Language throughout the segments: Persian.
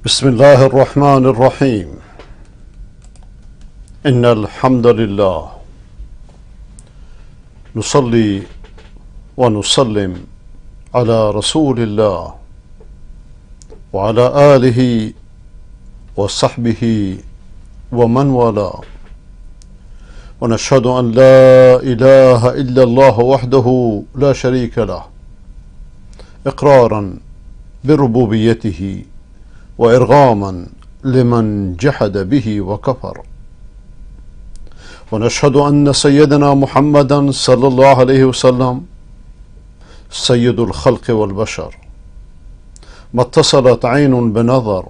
بسم الله الرحمن الرحيم. إن الحمد لله نصلي ونسلم على رسول الله وعلى آله وصحبه ومن والاه، ونشهد أن لا إله إلا الله وحده لا شريك له، إقرارا بربوبيته وإرغاما لمن جحد به وكفر، ونشهد أن سيدنا محمدا صلى الله عليه وسلم سيد الخلق والبشر، ما اتصلت عين بنظر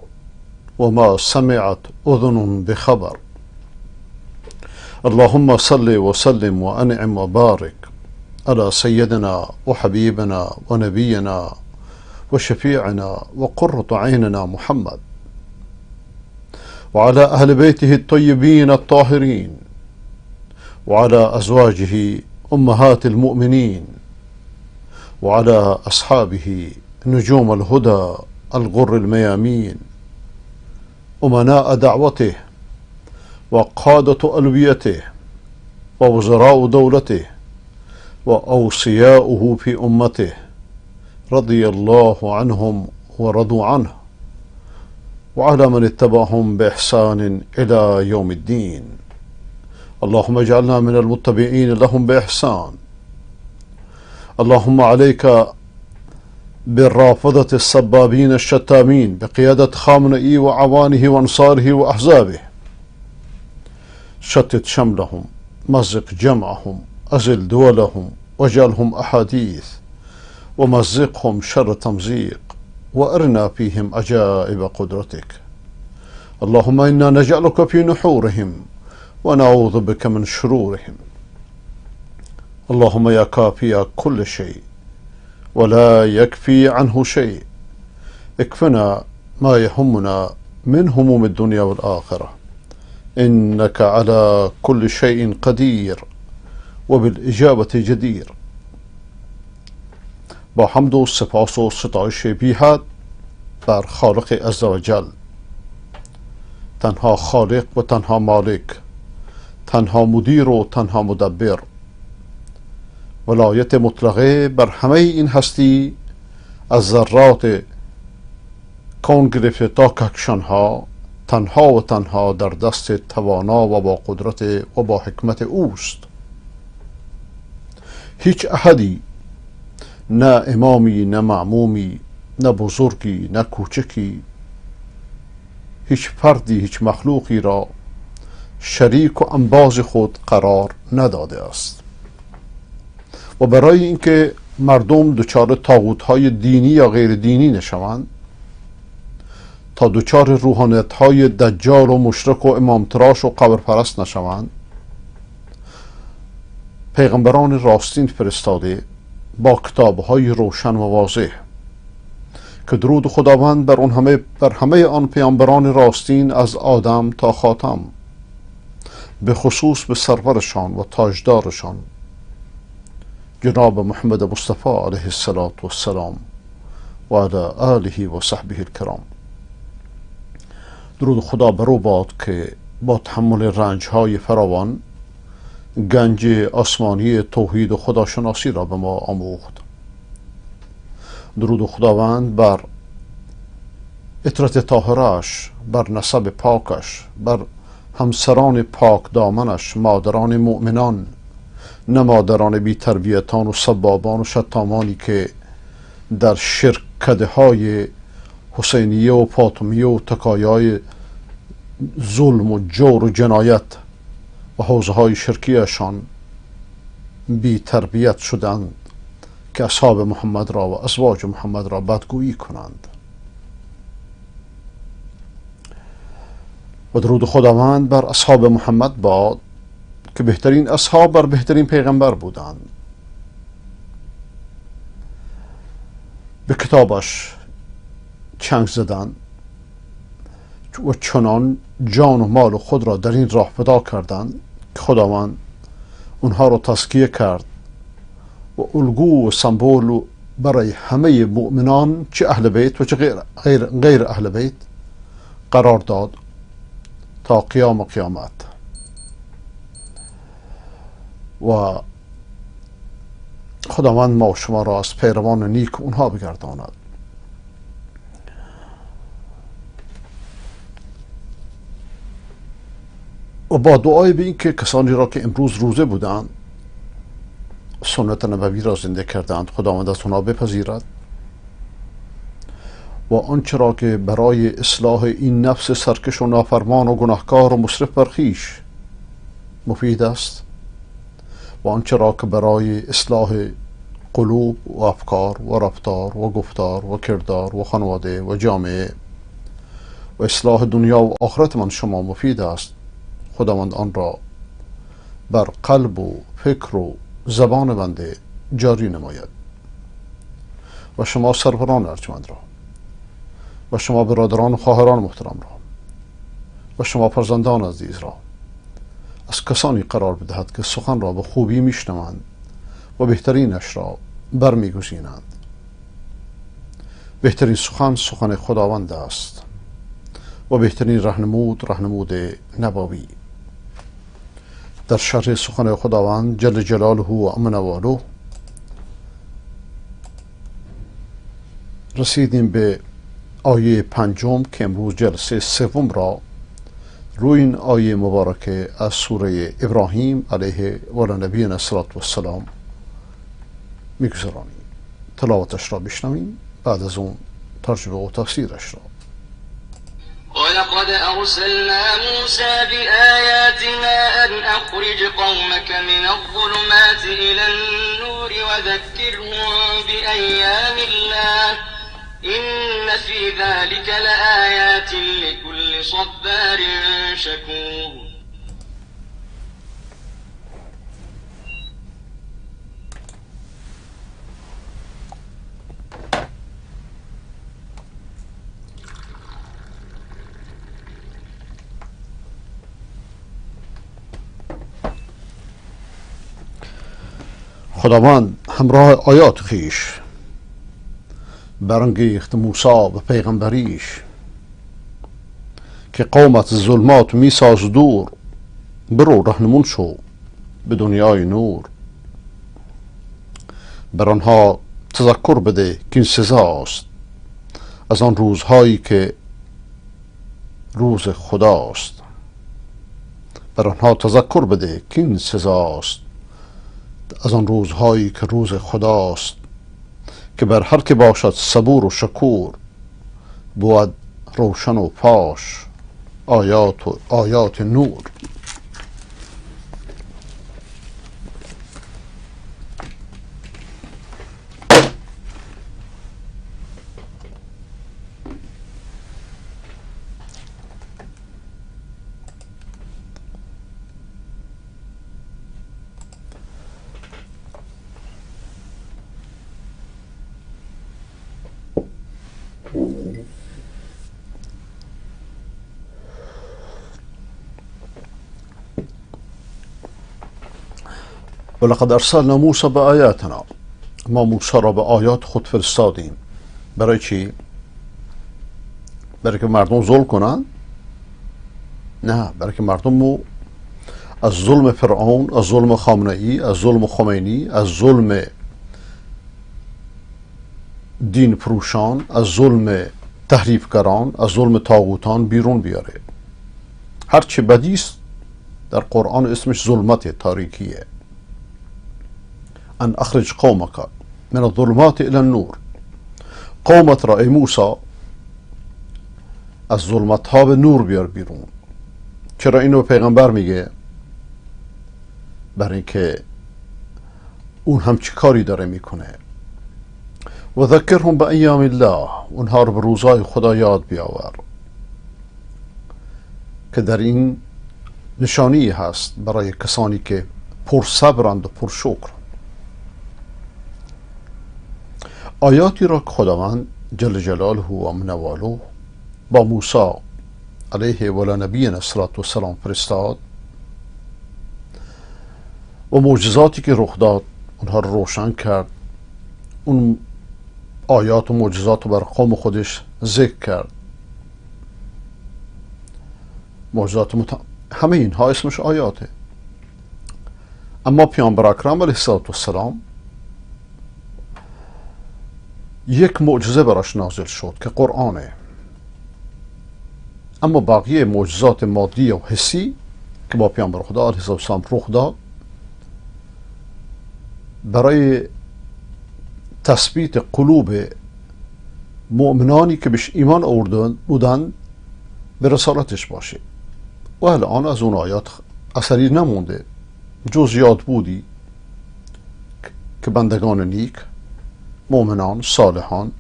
وما سمعت أذن بخبر. اللهم صل وسلم وأنعم وبارك على سيدنا وحبيبنا ونبينا وشفيعنا وقرة عيننا محمد، وعلى أهل بيته الطيبين الطاهرين، وعلى أزواجه أمهات المؤمنين، وعلى أصحابه نجوم الهدى الغر الميامين، أمناء دعوته وقادة ألويته ووزراء دولته وأوصياؤه في أمته، رضي الله عنهم ورضوا عنه، وعلى من اتبعهم بإحسان إلى يوم الدين. اللهم اجعلنا من المتبعين لهم بإحسان. اللهم عليك بالرافضة السبابين الشتامين بقيادة خامنئي وعوانه وأنصاره وأحزابه، شتت شملهم، مزق جمعهم، أزل دولهم، واجعلهم أحاديث، ومزقهم شر تمزيق، وأرنا فيهم عجائب قدرتك. اللهم إنا نجعلك في نحورهم ونعوذ بك من شرورهم. اللهم يا كافي كل شيء ولا يكفي عنه شيء، اكفنا ما يهمنا من هموم الدنيا والآخرة، إنك على كل شيء قدير وبالإجابة جدير. با حمد و سپاس و ستایش بی‌حد بر خالق عزوجل، تنها خالق و تنها مالک، تنها مدیر و تنها مدبر، ولایت مطلقه بر همه این هستی از ذرات کون گرفته تا کهکشانها تنها و تنها در دست توانا و با قدرت و با حکمت اوست. هیچ احدی، نه امامی، نه معمومی، نه بزرگی، نه کوچکی، هیچ فردی، هیچ مخلوقی را شریک و انباز خود قرار نداده است. و برای اینکه مردم دچار طاغوت‌های دینی یا غیر دینی نشوند، تا دچار روحانیت‌های دجال و مشرک و امامتراش و قبرپرست نشوند، پیغمبران راستین فرستاده با کتاب‌های روشن و واضح که درود خداوند بر همه آن پیامبران راستین از آدم تا خاتم، به خصوص به سرورشان و تاجدارشان جناب محمد مصطفی علیه السلام و علی آله و صحبه الکرام. درود خدا بر او باد که با تحمل رنج‌های فراوان گنج آسمانی توحید و خداشناسی را به ما آموخت. درود خداوند بر عطرت طاهرش، بر نسب پاکش، بر همسران پاک دامنش، مادران مؤمنان، نه مادران بی تربیتان و سبابان و شتامانی که در شرکده های حسینیه و فاطمیه و تکایای ظلم و جور و جنایت و حوزه های شرکیشان بی تربیت شدند که اصحاب محمد را و ازواج محمد را بدگویی کنند. و درود خداوند بر اصحاب محمد باد که بهترین اصحاب بر بهترین پیغمبر بودند، به کتابش چنگ زدند و چنان جان و مال و خود را در این راه فدا کردند که خداوند اونها را تزکیه کرد و الگو و سمبول برای همه مؤمنان، چه اهل بیت و چه غیر اهل بیت، قرار داد تا قیام قیامت و خداوند ما و شما را از پیروان نیک اونها بگرداند. و با دعای به این که کسانی را که امروز روزه بودند سنت نبوی را زنده کردند خداوند از اونها بپذیرد و آنچه را که برای اصلاح این نفس سرکش و نافرمان و گناهکار و مسرف بر خویش مفید است و آنچه را که برای اصلاح قلوب و افکار و رفتار و گفتار و کردار و خانواده و جامعه و اصلاح دنیا و آخرت من شما مفید است خداوند آن را بر قلب و فکر و زبان بنده جاری نماید. و شما سروران ارجمند را و شما برادران و خواهران محترم را و شما فرزندان عزیز را از کسانی قرار بدهد که سخن را به خوبی میشنوند و بهترینش را برمیگزینند. بهترین سخن سخن خداوند است و بهترین رهنمود نبوی. در شرح سخن خداوند جل جلاله و امنواله رسیدیم به آیه 5 که امروز جلسه 3 را روی این آیه مبارکه از سوره ابراهیم علیه ولنبینا الصلاة والسلام میگذرانیم. تلاوتش را بشنویم، بعد از اون ترجمه و تفسیرش را. ولقد أرسلنا موسى بآياتنا أن أخرج قومك من الظلمات إلى النور وذكرهم بأيام الله إن في ذلك لآيات لكل صبار شكور. خداوند همراه آیات خیش برانگیخت موسی و پیغمبریش که قومت ظلمات میساز دور، برو رهنمون شو به دنیای نور. بر آنها تذکر بده که این سزاست از آن روزهایی که روز خداست. بر آنها تذکر بده که این سزاست از آن روزهایی که روز خداست، که بر هر که باشد صبور و شکور بود روشن و پاش آیات نور. ولقد ارسلنا موسی بآیاتنا، ما موسی را به آیات خود فرستادیم. برای چی؟ برای که مردم ظلم کنن؟ نه، برای که مردم از ظلم فرعون، از ظلم خامنه‌ای، از ظلم خمینی، از ظلم دین فروشان، از ظلم تحریفگران، از ظلم طاغوتان بیرون بیاره. هرچه بدیست در قرآن اسمش ظلمت، تاریکیه. ان اخرج قومك من الظلمات الى النور. قومت را ای موسی از ظلمت ها به نور بیار بیرون. چرا اینو پیغمبر میگه؟ برای اینکه اون هم چی کاری داره میکنه. و ذکرهم به ایام الله، اونها رو به روزای خدا یاد بیاور که در این نشانی هست برای کسانی که پرصبرند و پرشکر. آیاتی را که خداوند جل جلاله و منواله با موسی علیه ولنبینا الصلاة والسلام فرستاد و معجزاتی که رخ داد اونها رو روشن کرد. اون آیات و معجزات رو بر قوم خودش ذکر کرد همه اینها اسمش آیاته. اما پیامبر اکرم علیه السلام یک معجزه براش نازل شد که قرآنه، اما بقیه معجزات مادی و حسی که با پیامبر خدا علیه السلام رخ داد برای تثبیت قلوب مؤمنانی که بهش ایمان آورده بودند به رسالتش باشه. و الان از اون آیات اثری نمونده جز یاد بودی که بندگان نیک، مؤمنان، صالحان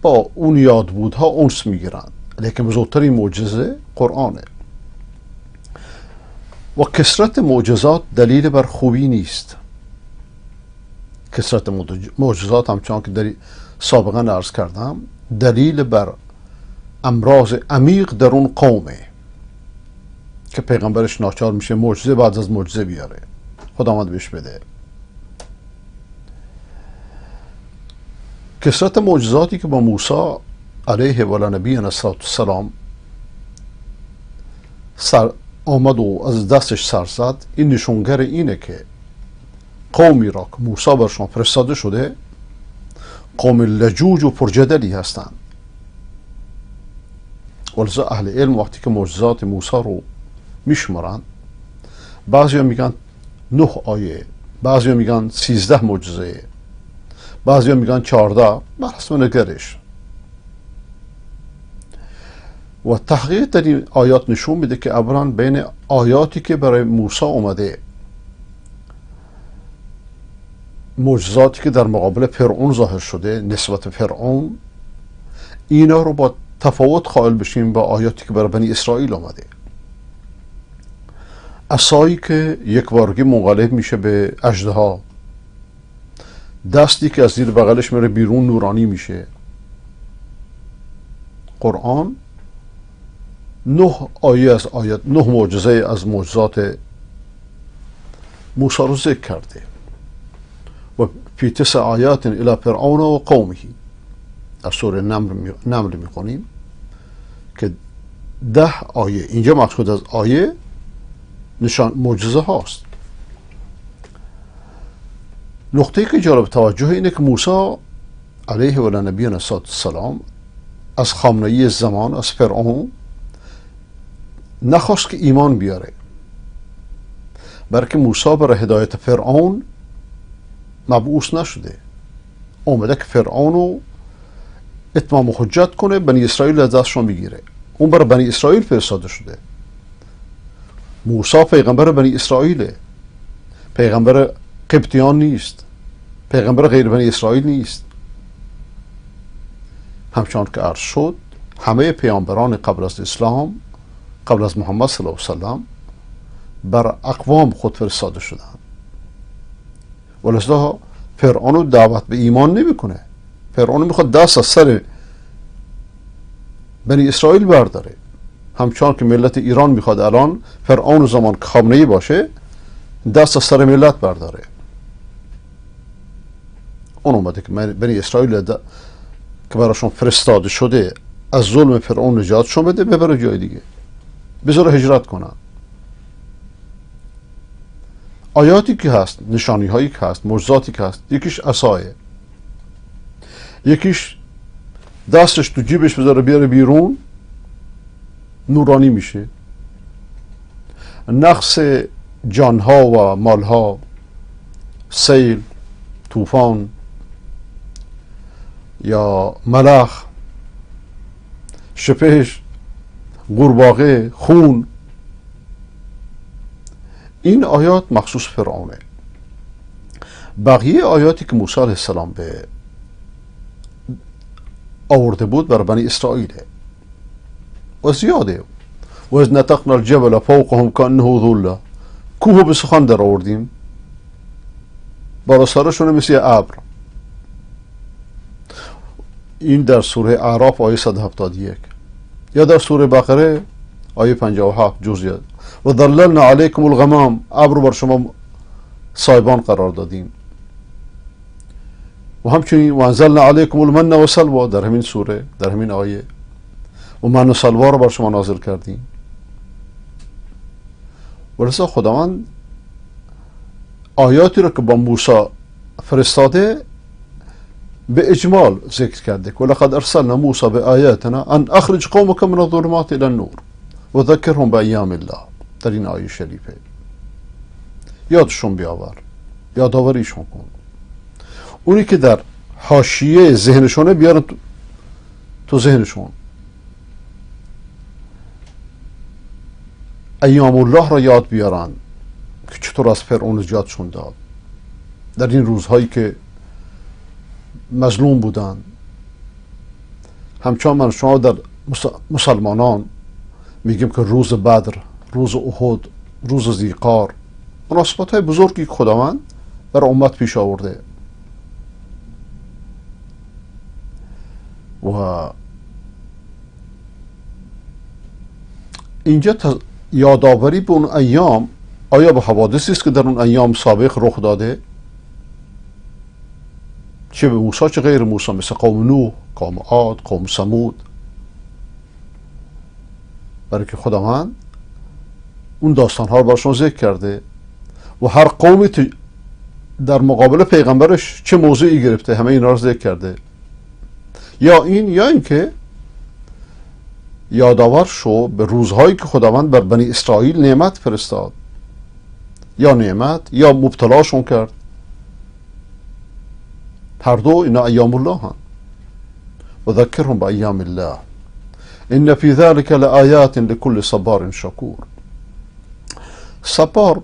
با اون یاد بودها انس میگیرن. لیکن بزرگترین معجزه قرآنه. و کثرت معجزات دلیل بر خوبی نیست. کثرت معجزات همچنان که سابقا عرض کردم دلیل بر امراض عمیق در اون قومه که پیغمبرش ناچار میشه معجزه بعد از معجزه بیاره، خداوند بهش بده. کثرت معجزاتی که با موسی علیه و نبینا السلام سر آمد و از دستش سر زد، این نشونگر اینه که قومی را که موسی برشان فرستاده شده قوم لجوج و پرجدلی هستند. ولذا اهل علم وقتی که معجزات موسی رو میشمارن، بعضی میگن 9 آیه، بعضی میگن 13 معجزه، بعضی میگن 14، بر حسب نگرش. و تحقیق در این آیات نشون میده که اولا بین آیاتی که برای موسی اومده، معجزاتی که در مقابل فرعون ظاهر شده نسبت فرعون، اینا رو با تفاوت قائل بشیم با آیاتی که برای بنی اسرائیل آمده. عصایی که یک بارگی منقلب میشه به اژدها، دستی که از زیر بغلش میره بیرون نورانی میشه. قرآن 9 آیه از آیات، 9 معجزه از معجزات موسی رو ذکر کرده. و فی 9 آیات الی فرعون و قومه، از سوره نمل میخونیم که 10 آیه، اینجا مقصود از آیه نشان معجزه هاست. نقطه‌ای که جالب توجه اینه که موسی علیه و نبینا السلام از خامنه‌ای زمان، از فرعون نخواست که ایمان بیاره، بلکه موسی برای هدایت فرعون مبعوث نشده، اومده که فرعون رو اتمام حجت کنه، بنی اسرائیل از دستشون بگیره. اون برای بنی اسرائیل فرستاده شده. موسی پیغمبر بنی اسرائیله، پیغمبر قبطیان نیست، پیغمبر غیر بنی اسرائیل نیست. همچنان که عرض شد همه پیامبران قبل از اسلام، قبل از محمد صلی الله علیه وسلم، بر اقوام خود فرستاده شدند. ولذا فرعون رو دعوت به ایمان نمیکنه. فرعون میخواد دست از سر بنی اسرائیل برداره، همچنان که ملت ایران میخواد الان فرعون زمان که خامنه‌ای باشه دست از سر ملت برداره. اون اومده که بنی اسرائیل که براشون فرستاده شده از ظلم فرعون نجاتشون بده، ببره جای دیگه، بذاره هجرت کنن. آیاتی که هست، نشانی هایی که هست، معجزاتی که هست، یکیش عصایه، یکیش دستش تو جیبش بذاره بیاره بیرون نورانی میشه. نقص جانها و مالها، سیل، طوفان یا ملخ، شپش، قورباغه، خون، این آیات مخصوص فرعونه. بقیه آیاتی که موسی علیه السلام به آورده بود بر بنی اسرائیله و زیاده. و از نتقنا الجبل فوقهم کانه ظله، کوه به سخن در آوردیم، بالا سرشون مثل ابر. این در سوره اعراف آیه 171. یا در سوره بقره آیه 57 جزئیات. و ظللنا علیکم الغمام، ابر بر شما سایبان قرار دادیم. و همچنین و انزلنا علیکم المن و سلوا در همین سوره، در همین آیه. و من و سلوا رو بر شما نازل کردیم. ولذا خداوند آیاتی رو که با موسی فرستاده به اجمال ذکر کرده. ولقد ارسلنا موسی بآیاتنا ان اخرج قومك من الظلمات الى النور و ذکرهم بایام الله. در این آیه شریفه یادشون بیاور، یادآوریشون کن. اونی که در حاشیه ذهنشونه بیارن تو ذهنشون. ایام الله را یاد بیارن که چطور از فرعون نجاتشون داد در این روزهایی که مظلوم بودن. همچنان من شما در مسلمانان میگیم که روز بدر، روز احد، روز ذیقار، مناسبت های بزرگی که خداوند در امت پیش آورده و اینجا یادآوری به اون ایام، آیا به حوادثی است که در اون ایام سابق رخ داده، چه به موسی چه غیر موسی، مثل قوم نوح، قوم عاد، قوم ثمود. برای که خداوند اون داستان ها رو براشون ذکر کرده و هر قومی در مقابل پیغمبرش چه موضوعی گرفته، همه اینا رو ذکر کرده. یا این که یادآور شو به روزهایی که خداوند بر بنی اسرائیل نعمت فرستاد، یا نعمت یا مبتلاشون کرد. هر دو اینا ایام الله هم. و ذکرهم با ایام الله ان فی ذلک لآیات لکل صبار شکور. صبار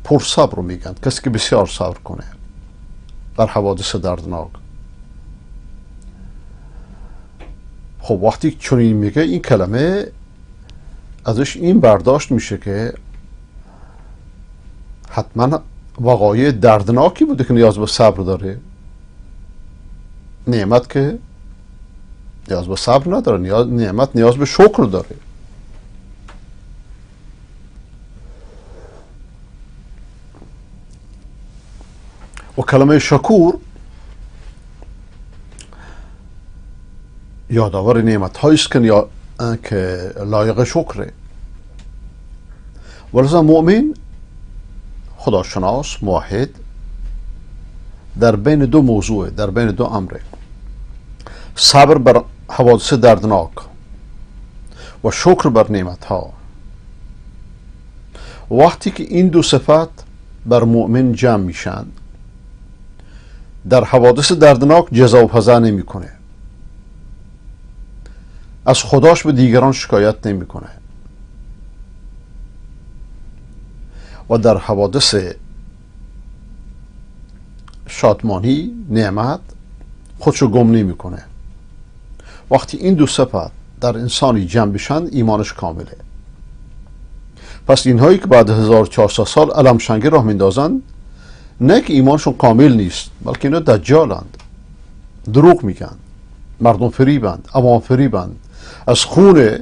پر صبر رو میگن، کسی که بسیار صبر کنه در حوادث دردناک. خب وقتی چنین میگه این کلمه ازش این برداشت میشه که حتما وقایع دردناکی بوده که نیاز به صبر داره. نعمت که نیاز به صبر نداره، نعمت نیاز به شکر داره. و کلمه شکور یادآور نعمت هاییست که لایق شکره. ولذا مؤمن خداشناس موحد در بین دو موضوع، در بین دو امره، صبر بر حوادث دردناک و شکر بر نعمت ها. وقتی که این دو صفت بر مؤمن جمع میشن، در حوادث دردناک جزا و پزا نمیکنه، از خداش به دیگران شکایت نمیکنه و در حوادث شادمانی، نعمت خودشو گم نمیکنه. وقتی این دو صفت در انسانی جمع بشن ایمانش کامله. پس اینهایی که بعد 1400 سال علم شنگی راه میندازن، نه که ایمانشون کامل نیست، بلکه اینا دجالند، دروغ میگن، مردم فریبند، عوام فریبند، از خون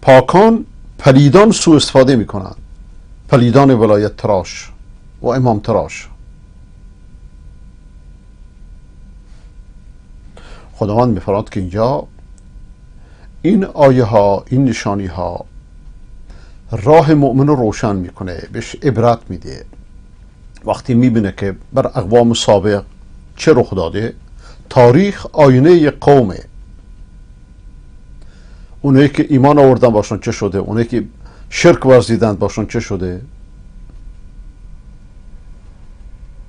پاکان پلیدان سوء استفاده میکنند، پلیدان ولایت تراش و امام تراش. خداوند میفرماید که اینجا این آیه ها، این نشانی ها راه مؤمن رو روشن میکنه، بهش عبرت میده. وقتی میبینه که بر اقوام سابق چه رخ داده، تاریخ آینه یک قومه، اونایی که ایمان آوردن باشون چه شده، اونایی که شرک ورزیدن باشون چه شده،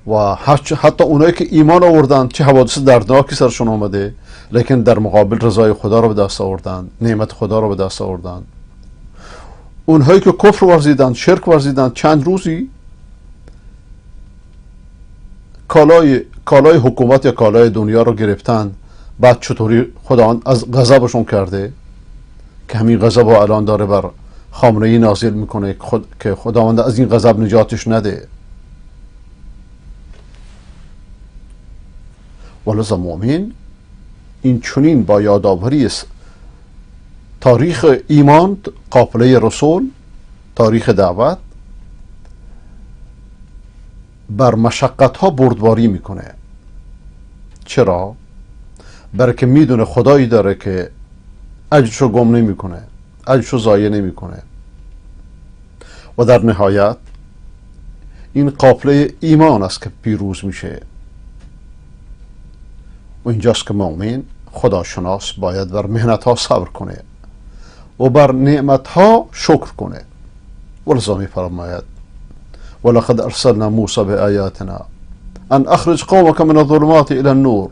و حتی اونایی که ایمان آوردن چه حوادث دردناکی سرشون آمده، لیکن در مقابل رضای خدا رو به دست آوردن، نعمت خدا رو به دست آوردن. اونهایی که کفر ورزیدن، شرک ورزیدن، چند روزی کالای حکومت یا کالای دنیا رو گرفتن، بعد چطوری خداوند از غضبشون کرده که همین غضب رو الان داره بر خامنه‌ای نازل میکنه که خداوند از این غضب نجاتش نده. ولذا مؤمن این چنین با یادآوری تاریخ ایمان، قافله رسول، تاریخ دعوت، بر مشقت ها بردباری میکنه. چرا؟ برای که میدونه خدایی داره که اجرشو گم نمیکنه، اجرشو ضایع نمیکنه. و در نهایت این قافله ایمان است که پیروز میشه و اینجاست که مؤمن خداشناس باید بر مهنت ها صبر کنه و بر نعمت ها شکر کنه. ولذا میفرماید ولقد ارسلنا موسى بآياتنا ان اخرج قومك من الظلمات الى النور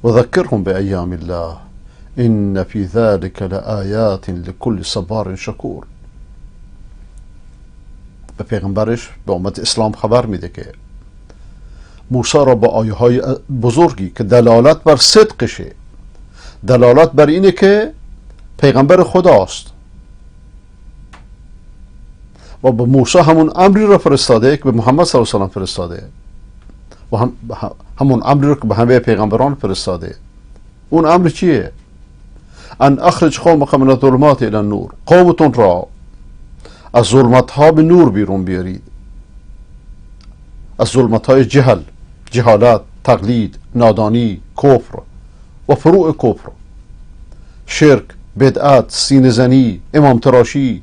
وذكرهم بأيام الله ان في ذلك لآيات لكل صبار شكور. به پیغمبرش، به امت اسلام خبر میده که موسی را با آیه های بزرگی که دلالت بر صدقشه، دلالت بر اینه که پیغمبر خداست و به موسی همون امری را فرستاده که به محمد صلی الله علیه و سلم فرستاده و همون امری را که به همه پیغمبران فرستاده. اون امر چیه؟ ان اخرج قومک من الظلمات الى النور، قومتون را از ظلمت ها به نور بیرون بیارید، از ظلمت های جهالت، تقلید، نادانی، کفر و فروع کفر، شرک، بدعت، سینه زنی، امام تراشی،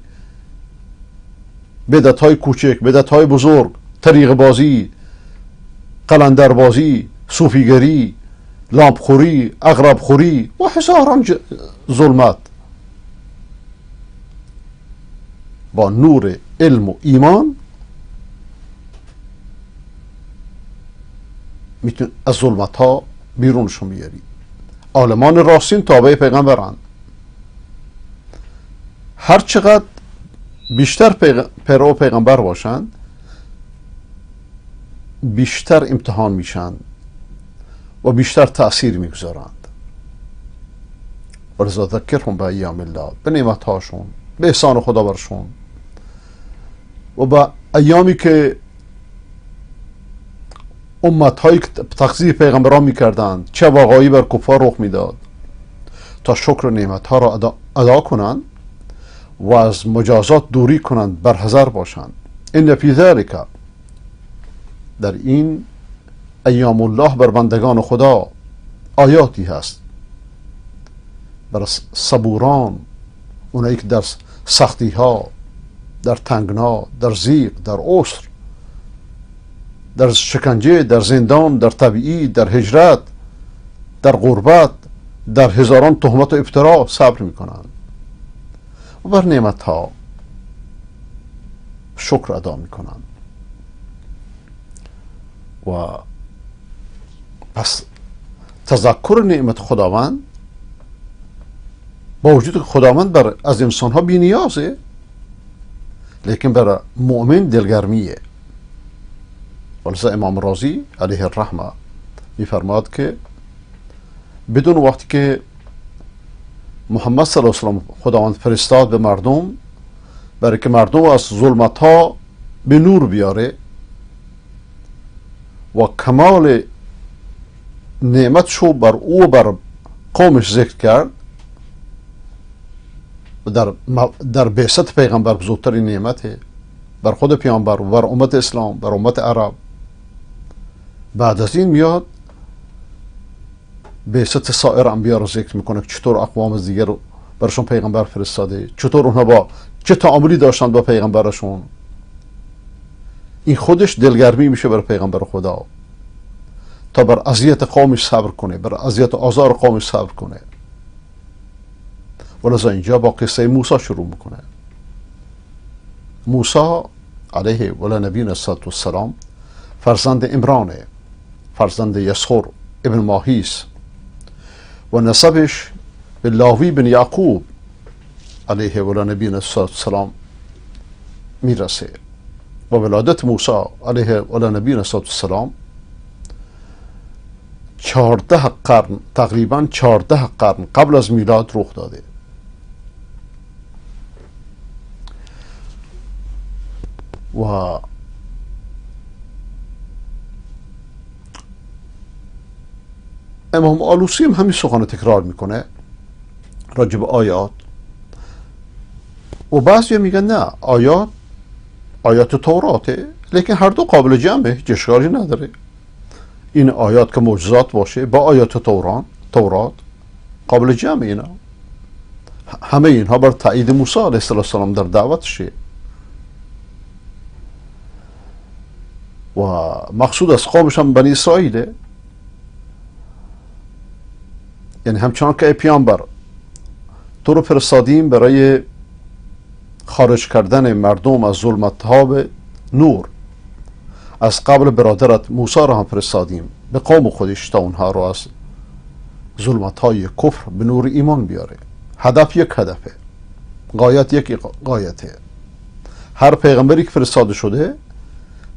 بدعت های کوچک، بدعت های بزرگ، طریق بازی، قلندر بازی، صوفیگری، لامپخوری، عقربخوری و هزاران ظلمت. با نور علم و ایمان میتون از ظلمت ها بیرونشون بیاری. عالمان راستین تابع پیغمبران. هر چقدر بیشتر پیرو پیغمبر باشند بیشتر امتحان میشن و بیشتر تأثیر میگذارند. ولذا ذکرهم به ایام الله، به نعمت هاشون، به احسان خدا برشون و به ایامی که امت هایی که تقصیر پیغمبران میکردند چه واقعی بر کفار رخ میداد تا شکر نعمت ها را ادا کنند و از مجازات دوری کنند، برحذر باشند. ان فی ذلک، در این ایام الله بر بندگان خدا آیاتی هست، بر صبوران، اونایی که در سختی ها، در تنگنا، در ضیق، در عسر، در شکنجه، در زندان، در تبعید، در هجرت، در غربت، در هزاران تهمت و افترا صبر میکنند و بر نعمت ها شکر ادا میکنند. و پس تذکر نعمت خداوند، با وجود که خداوند از انسان ها بی نیازه، لیکن برای مؤمن دلگرمیه. ولذا امام رازی علیه الرحمه میفرماد که بدون وقتی که محمد صلی الله علیه و سلم خداوند فرستاد به مردم برای که مردم از ظلمت ها به نور بیاره و کمال نعمت شو بر او بر قومش ذکر کرد و در بعثت پیغمبر بزرگترین نعمته بر خود پیامبر و بر امت اسلام، بر امت عرب. بعد از این میاد بعثت سایر انبیا رو ذکر میکنه که چطور اقوام دیگر رو برشون پیغمبر فرستاده، چطور اونها با چه تعاملی داشتن با پیغمبرشون. این خودش دلگرمی میشه برای پیغمبر خدا تا بر اذیت قومش صبر کنه، بر اذیت و آزار قومش صبر کنه. ولذا اینجا با قصه موسی شروع میکنه. موسی علیه و نبینا السلام فرزند عمرانه، فرزند یسخر ابن ماهیس و نسبش به لاوی بن یعقوب علیه و نبینا السلام میرسه و ولادت موسی علیه و نبینا السلام 14 قرن، تقریبا 14 قرن قبل از میلاد رخ داده. و امام آلوسی هم همین سخن تکرار میکنه راجع به آیات و بعضی میگن نه، آیات توراته، لیکن هر دو قابل جمعه، هیچ اشکالی نداره. این آیات که معجزات باشه با آیات تورات قابل جمع اینا. همه اینها بر تایید موسی علیه السلام در دعوتشه. و مقصود از قومش هم بنی اسرائیله. یعنی همچنان که ای پیامبر تو رو فرستادیم برای خارج کردن مردم از ظلمت ها به نور، از قبل برادرت موسی را هم فرستادیم به قوم خودش تا اونها را از ظلمت های کفر به نور ایمان بیاره. هدف یک هدفه، غایت یک غایته. هر پیغمبری که فرستاده شده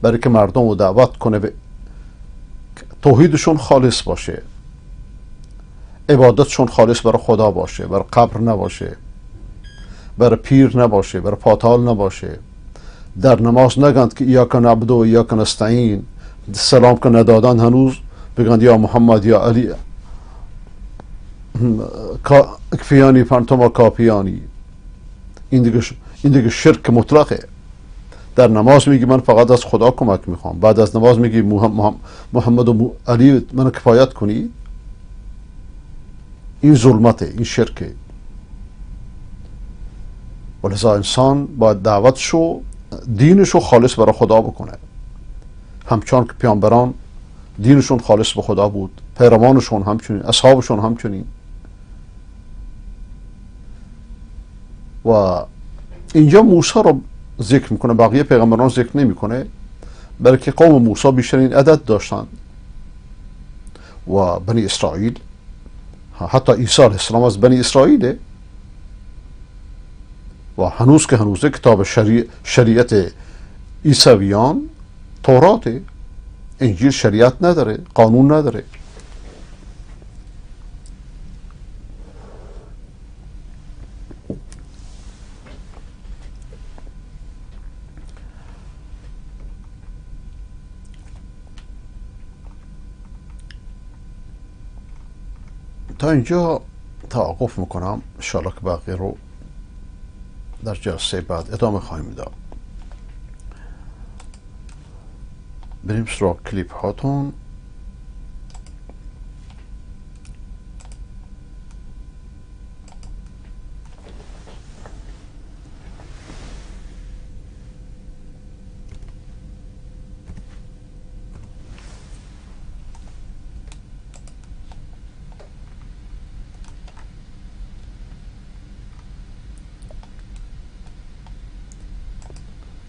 برای که مردم رو دعوت کنه به توحیدشون خالص باشه، عبادتشون خالص برای خدا باشه، برای قبر نباشه، برای پیر نباشه، برای پاتال نباشه. در نماز نگند که ایاک نعبد و ایاک نستعین، سلام که ندادن هنوز بگند یا محمد یا علی اکفیانی پنتما کافیانی. این دیگه شرک مطلقه. در نماز میگی من فقط از خدا کمک میخوام، بعد از نماز میگی محمد و علی من کفایت کنید. این ظلمته، این شرکه. ولذا انسان باید دعوتشو دینشو خالص برای خدا بکنه، همچون که پیامبران دینشون خالص به خدا بود، پیروانشون همچنین، اصحابشون همچنین. و اینجا موسی رو ذکر میکنه، بقیه پیغمبران ذکر نمیکنه، بلکه قوم موسی بیشترین عدد داشتن و بنی اسرائیل، حتی عیسی علیه السلام از بنی اسرائیله. و هنوز که هنوزه کتاب شریعت عیسویان توراته. انجیل شریعت نداره، قانون نداره. تا اینجا توقف میکنم، انشاءالله که باقی رو در جلسه بعد ادامه خواهیم داد. بریم سراغ کلیپ هاتون.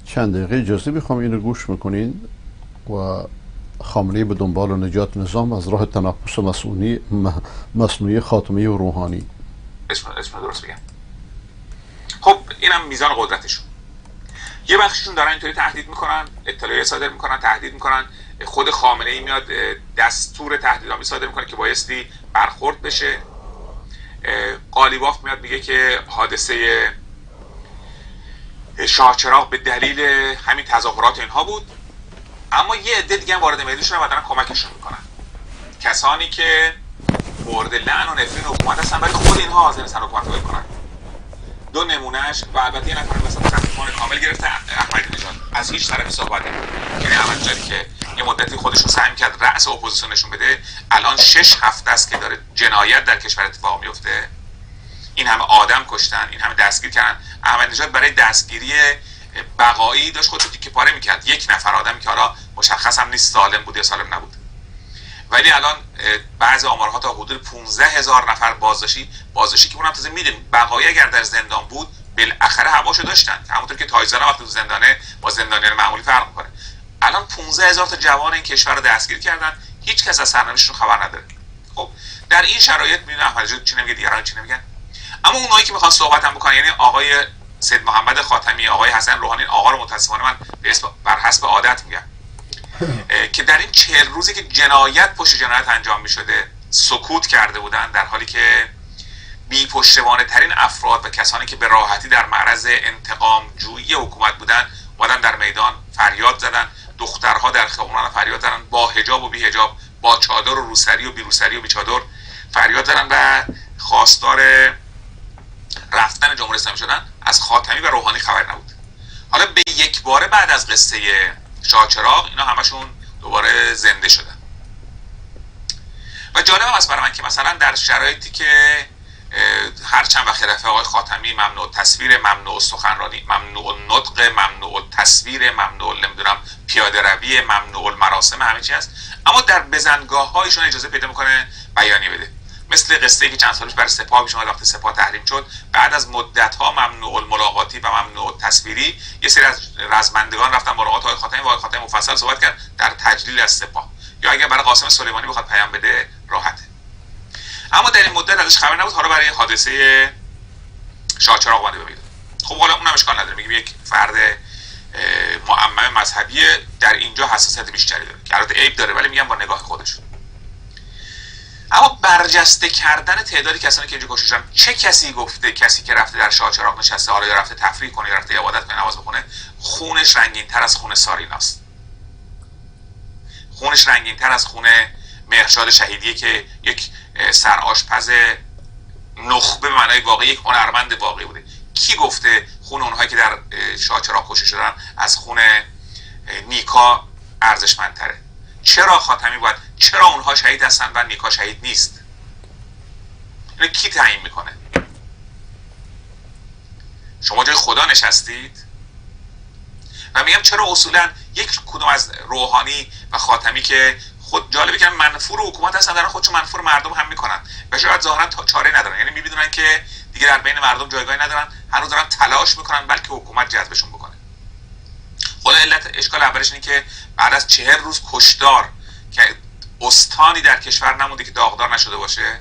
چند دقیقه اجازه میخوام این رو گوش میکنین و خامنه‌ای به دنبال نجات نظام از راه تنفس مصنوعی خاتمی و روحانی. اسم درست بگم. خب اینم میزان قدرتشون. یه بخششون دارن اینطوری تهدید میکنن، اطلاعیه صادر میکنن، تهدید میکنن. خود خامنه‌ای میاد دستور تهدیدآمیز صادر میکنه که بایستی برخورد بشه. قالیباف میاد میگه که حادثه شاهچراغ به دلیل همین تظاهرات اینها بود. اما یه عده دیگه هم وارد میدون شدن و دارن کمکشون میکنن، کسانی که مورد لعن و نفرین حکومت هستن ولی خود اینها حاضر نیستن حکومت رو کنن. دو نمونهش و البته یه نفر مثلا تصمیم کامل گرفته، احمدی نژاد از هیچ طرفی صحبت نمی‌کنه. یعنی احمدی نژادی که یه مدتی خودش رو سعی کرد رأس اپوزیسیون نشون بده، الان 6 هفته است که داره جنایت در کشور اتفاق میفته. این همه آدم کشتن، این همه دستگیر کردن. احمدی نژاد برای دستگیری بقایی داشت خودش رو تیکه پاره میکرد. یک نفر آدمی که حالا مشخص هم نیست سالم بود یا سالم نبود، ولی الان بعضی آمارها تا حدود 15,000 نفر بازداشتی که اونم تازه میدونیم بقایی اگر در زندان بود بالاخره هواشو داشتن، همونطور که تایزان وقتی تو زندانه با زندانیان معمولی فرق میکنه. الان 15,000 تا جوان این کشور رو دستگیر کردن، هیچ کس از سرنوشتشون خبر نداره. خب در این شرایط میبینید احمدی نژاد چی نمیگه، دیگران چی نمیگن. اما اونایی که میخوان صحبت هم بکنن، یعنی آقای سید محمد خاتمی، آقای حسن روحانی، آقا رو متاسفانه من بر حسب عادت میگم که در این 40 روزی که جنایت پشت جنایت انجام میشده سکوت کرده بودن، در حالی که بی پشتوانه ترین افراد و کسانی که به راحتی در معرض انتقام جویی حکومت بودن اومدن در میدان فریاد زدن. دخترها در خیابان فریاد زدن، با حجاب و بی حجاب، با چادر و روسری و بی روسری و بی چادر فریاد زدن و خواستار رفتن جمهوری اسلامی شدن. از خاتمی و روحانی خبر نبود. حالا به یک باره بعد از قصه شاهچراغ اینا همشون دوباره زنده شدن. و جالب هم است برای من که مثلا در شرایطی که هرچند و خلافه آقای خاتمی ممنوع تصویر، ممنوع سخنرانی، ممنوع نطق، ممنوع تصویر، ممنوع نمیدونم پیاده روی، ممنوع مراسم، همه چی هست، اما در بزنگاه هایشون اجازه پیدا میکنه بیانیه بده. مثل قصه که چند سالش برای سپاه پیش اومد، وقتی سپاه تحریم شد بعد از مدت ها ممنوع الملاقاتی و ممنوع تصویری، یه سری از رزمندگان رفتن ملاقات آقای خاتمی و آقای خاتمی مفصل صحبت کرد در تجلیل از سپاه. یا اگر برای قاسم سلیمانی بخواد پیام بده راحته. اما در این مدت ازش خبر نبود. حالا برای حادثه شاهچراغ اومده ببینید. خب حالا اونم اشکال نداره، میگیم یک فرد معمم مذهبی در اینجا حساسیت بیشتری داره که البته عیب داره، ولی میگم با نگاه خودش. اما برجسته کردن تعدادی کسانی که اینجا کشته شدن، چه کسی گفته کسی که رفته در شاهچراغ نشسته حالا یا رفته تفریح کنه یا رفته عبادت کنه نماز بخونه خونش رنگین تر از خون ساریناست، خونش رنگین تر از خون مهرشاد شهیدیه که یک سرآشپز نخبه به معنای واقعی، یک هنرمند واقعی بوده. کی گفته خون اونهایی که در شاهچراغ کشته شدن از خون نیکا ارزشمندتره؟ چرا خاتمی باید، چرا اونها شهید هستن و نیکا شهید نیست؟ اینو کی تعیین میکنه؟ شما جای خدا نشستید؟ و میگم چرا اصولا یک کدوم از روحانی و خاتمی که خود جالبه که منفور حکومت هستن دارن خودشون منفور مردم هم میکنن و شاید ظاهرا چاره ندارن، یعنی میبینن که دیگه در بین مردم جایگاهی ندارن، هنوز دارن تلاش میکنن بلکه حکومت جذبشون بکنه. خود علت اشکال اولش اینه که بعد از 40 روز کشتار که استانی در کشور نمونده که داغدار نشده باشه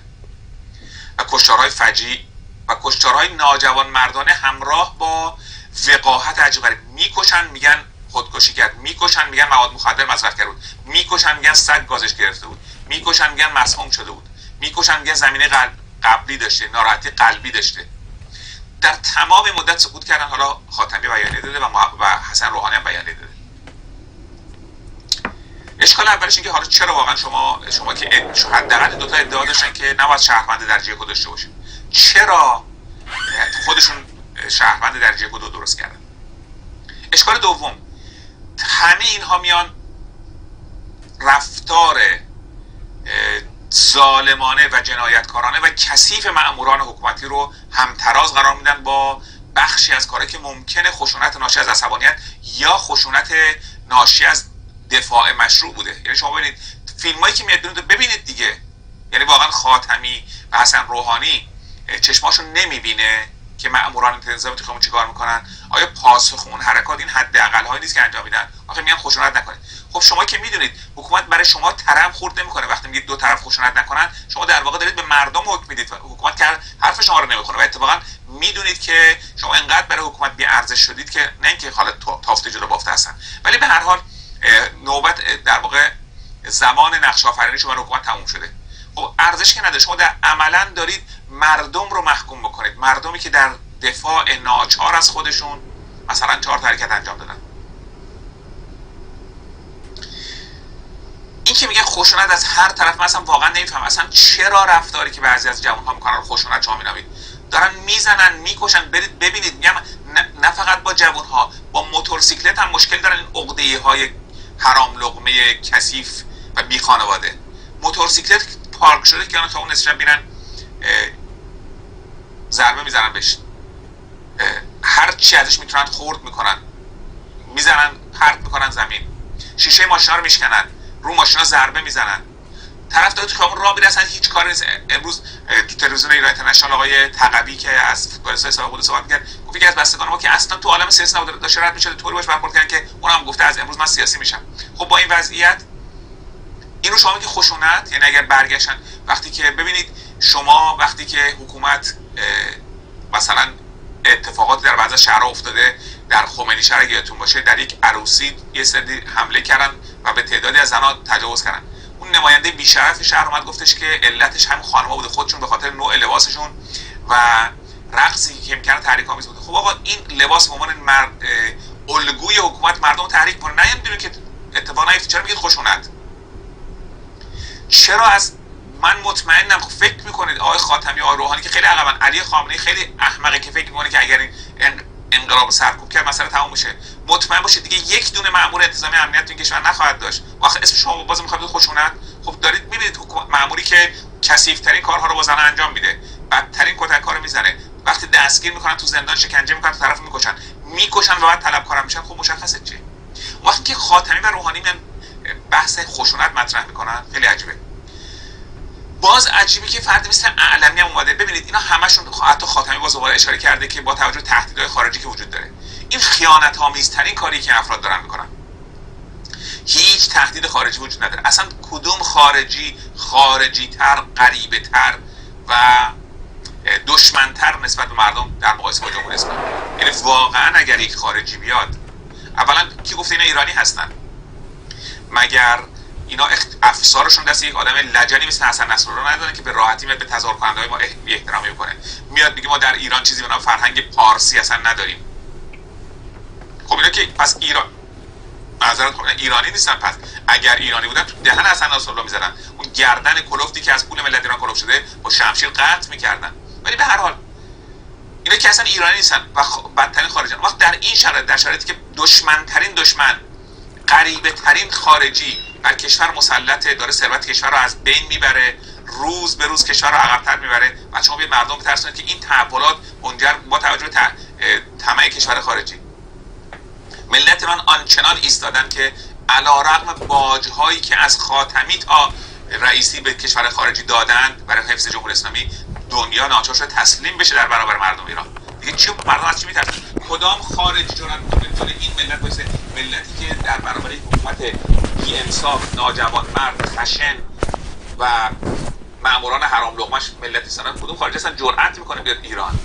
و کشتارهای فجیع و کشتارهای ناجوان مردانه همراه با وقاحت عجیب غریب، میکشن میگن خودکشی کرد، میکشن میگن مواد مخدر مصرف کرده بود، میکشن میگن سگ گازش گرفته بود، میکشن میگن مسموم شده بود، میکشن میگن زمینه قبلی داشته، ناراحتی قلبی داشته. در تمام مدت سکوت کردن. حالا خاتمی بیانیه داده و حسن روحانی هم بیانیه داده. اشکال اولش این که حالا چرا واقعا شما که حداقل دو تا ادعا داشتن که نباید شهروند درجه کد داشته باشیم، چرا خودشون شهروند درجه کد رو درست کردن؟ اشکال دوم، همه اینها میان رفتار ظالمانه و جنایتکارانه و کثیف مأموران حکومتی رو همتراز قرار میدن با بخشی از کارهایی که ممکنه خشونت ناشی از عصبانیت یا خشونت ناشی از دفاع مشروع بوده. یعنی شما ببینید فیلمایی که میاد ببینید دیگه، یعنی واقعا خاتمی و حسن روحانی چشماشون نمیبینه که مأموران انتظامی تو خیابون چیکار میکنن؟ آیا پاسخ اون حرکات این حداقل هایی نیست که انجام میدن؟ آخه میگن خشونت نکنید. خب شما که میدونید حکومت برای شما طرف خورد نمیکنه، وقتی میگید دو طرف خشونت نکنن شما در واقع دارید به مردم حکم میدید و حکومت که حرف شما رو نمیخونه و اتفاقا میدونید که شما انقدر برای حکومت بی ارزش شدید که نه اینکه حالا تافته جلو بافته هستن، ولی به هر حال نوبت در واقع زمان نقش آفرینی شما حکومت تموم شده. خب ارزش که نداره، شما در عملا دارید مردم رو محکوم بکنید، مردمی که در دفاع ناچار از خودشون مثلا 4 حرکت انجام دادن. این که میگه خشونت از هر طرف، من اصلا واقعا نمیفهمم اصلا چرا رفتاری که بعضی از جوان‌ها میکنن رو خشونت شما مینامید. دارن میزنن میکشن. برید ببینید، میگم نه فقط با جوان‌ها، با موتورسیکلت هم مشکل دارن این عقده‌های حرام لقمه کثیف و بی خانواده. موتورسیکلت پارک شده که تا اون نصفش میرن ضربه میزنن بهش، هر چی ازش میتونن خورد میکنن، میزنن پرت میکنن زمین، شیشه ماشینا رو میشکنن، رو ماشینا ضربه میزنن. طرف داره تو خیابون راه میره، اصلا هیچ کاری نیست. امروز تو تلویزیون ایران اینترنشنال آقای تقوی که از فوتبالیستای سابق بود صحبت کرد، گفت یکی از بستگان ما که اصلا تو عالم سیاسی نبود، داشت رد میشد، طوری باش برخورد کردن که اونم گفته از امروز من سیاسی میشم. خب با این وضعیت این رو شما میگی خشونت؟ یعنی اگر برگشتن وقتی که ببینید شما وقتی که حکومت مثلا اتفاقاتی در بعضی شهرها افتاده، در خمینی شهر اگه یادتون باشه در یک عروسی یه سری حمله کردن و به تعدادی از زنها تجاوز کردن. اون نماینده بیشرف شهر اومد گفتش که علتش هم خانم‌ها بوده، خودشون به خاطر نوع لباسشون و رقصی که می‌کردن تحریک‌آمیز بوده. خب آقا این لباس به عنوان الگوی حکومت مردم تحریک کنه، نه می‌دونید که اتفاق نیفته. چرا میگید خشونت؟ چرا از من مطمئنم فکر میکنید آقای خاتمی آقای روحانی که خیلی عقبن، علی خامنه‌ای خیلی احمقه که فکر میکنه که اگر این انقلاب سرکوب کرد مسئله تموم میشه. مطمئن باشید دیگه یک دونه مأمور انتظامی امنیت این کشور نخواهد داشت. آخه اسم شما باز میخواد خشونت؟ خب دارید میبینید مأموری که کثیف‌ترین کارها رو با زن انجام میده، بدترین کتک‌ها رو میزنه. وقتی دستگیر میکنن تو زندان شکنجه میکنن، طرف میکشن و بعد طلبکارم میشن، خب مشخصه چیه. وقتی که خاتمی و روحانی میان بحث خشونت مطرح میکنن، خیلی عجیبه. باز عجیبه که فردی مثل اعلمی هم اومده. ببینید اینا همشون، حتی خاتمی باز دوباره اشاره کرده که با توجه به تهدیدهای خارجی که وجود داره، این خیانت آمیزترین کاری که افراد دارن میکنن. هیچ تهدید خارجی وجود نداره. اصلا کدوم خارجی تر، غریبه تر و دشمنتر نسبت به مردم در مقایسه با جمهوری اسلامی؟ یعنی واقعا اگر یک خارجی بیاد، اولا کی گفته اینا ایرانی هستن؟ مگر اینا افسارشون دست یک آدم لجنی مثل حسن نصرالله ندارن که به راحتی میاد به تظاهر کننده‌های ما بی احترامی میکنه، میاد میگه ما در ایران چیزی به نام فرهنگ پارسی اصلا نداریم؟ خب اینا که پس ایرانی نیستن. پس اگر ایرانی بودن تو دهن حسن نصرالله میزدن، اون گردن کلفتی که از پول ملت ایران کلفت شده با شمشیر قطع میکردن. ولی به هر حال اینا که اصلا ایرانی نیستن و بدترین خارجیان. وقت در این شرایط، در شرایطی که دشمنترین دشمن، غریبه ترین خارجی بر کشور مسلطه، داره ثروت کشور رو از بین میبره، روز به روز کشور رو عقب‌تر میبره، و شما به مردم بترسونید که این تحولات منجر با توجه به طمع کشور خارجی. ملت من آنچنان ایستادن که علیرغم باج‌هایی که از خاتمی تا رئیسی به کشور خارجی دادند برای حفظ جمهوری اسلامی، دنیا ناچار شده تسلیم بشه در برابر مردم ایران. دیگه چی مردم از چی میترسن؟ کدام خارجی جرأت میکنه این ملت باشه ملتی که در برابر حکومت بی انصاف، ناجوانمرد، خشن و ماموران حرام لقمش ملت سنن، کدوم خارجی اصلا جرأت میکنه بیاد ایران؟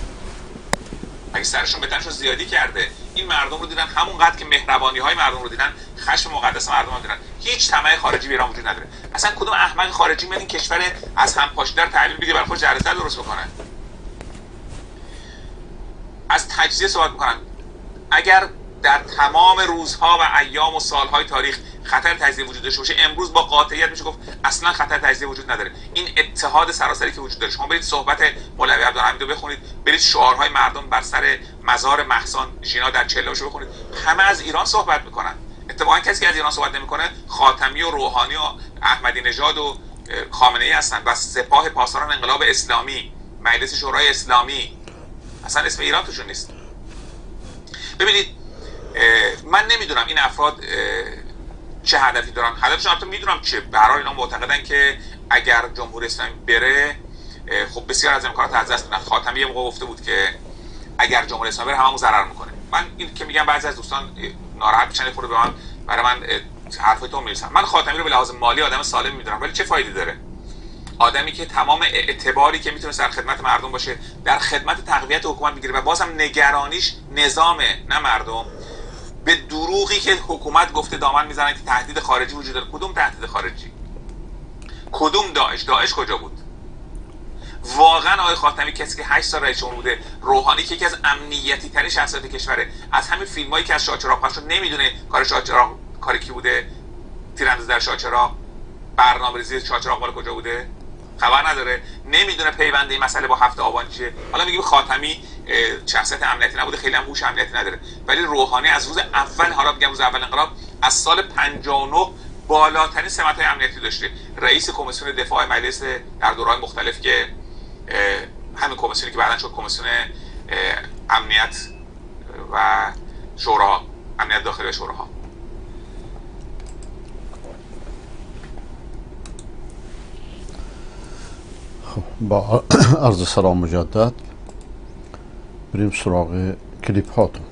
اگه سرشون به تنشون زیادی کرده، این مردم رو دیدن، همونقدر که مهربانی های مردم رو دیدن، خشم مقدس مردم رو دیدن. هیچ طمع خارجی به ایران وجود نداره. اصلا کدوم احمق خارجی میاد این کشور از هم پاشیده رو تحویل بده برای خودش جرثه درست بکنه؟ از تجزیه صحبت میکنن. اگر در تمام روزها و ایام و سالهای تاریخ خطر تجزیه وجود داشته باشه، امروز با قاطعیت میشه گفت اصلا خطر تجزیه وجود نداره. این اتحاد سراسری که وجود داره، شما برید صحبت مولوی عبدالحمید رو بخونید، برید شعارهای مردم بر سر مزار مهسان ژینا در چله‌شو بخونید، همه از ایران صحبت میکنن. اتفاقا کسی که از ایران صحبت نمیکنه خاتمی و روحانی و احمدی نژاد و خامنه‌ای هستن و سپاه پاسداران انقلاب اسلامی، مجلس شورای اسلامی. اصلا اسم ایران توشون نیست. ببینید من نمیدونم این افراد چه هدفی دارن. هدفشون البته میدونم چه. به هر حال اینا معتقدن که اگر جمهوری اسلامی بره، خب بسیار از امکانات از دست میدن. خاتمی یه موقع گفته بود که اگر جمهوری اسلامی بره هممون ضرر میکنه. من این که میگم بعضی از دوستان ناراحت میشن، خورده به من، برای من حرفای تو میرسن. من خاتمی رو به لحاظ مالی آدم سالم میدونم، ولی چه فایده داره؟ آدمی که تمام اعتباری که میتونه در خدمت مردم باشه، در خدمت تقویت حکومت میگیره و بازم نگرانیش نظامه نه مردم. به دروغی که حکومت گفته دامن میزنن که تهدید خارجی وجود داره. کدوم تهدید خارجی؟ کدوم داعش کجا بود؟ واقعا آقای خاتمی کسی که 8 سال رئیس جمهور بوده، روحانی که یکی از امنیتی ترین شخصیت کشوره، از همین فیلمایی که از شاهچراغ پخش شد نمیدونه کار شاهچراغ کاری کی بوده؟ تیرانداز در شاهچراغ، برنامه‌ریزی شاهچراغ مال کجا بوده؟ خبر نداره. نمیدونه پیوند این مسئله با 7 آبان چیه. حالا میگیم خاتمی شخصیت امنیتی نبوده، خیلی هم هوش امنیتی نداره، ولی روحانی از روز اول، حالا میگم روز اول انقلاب، از سال 59 بالاترین سمت‌های امنیتی داشته. رئیس کمیسیون دفاع مجلس در دوره‌های مختلف که همین کمیسیونی که بعداً شد کمیسیون امنیت و شورا، امنیت داخلی شوراها. با عرض سلام مجدد بریم سراغ کلیپ هاتون.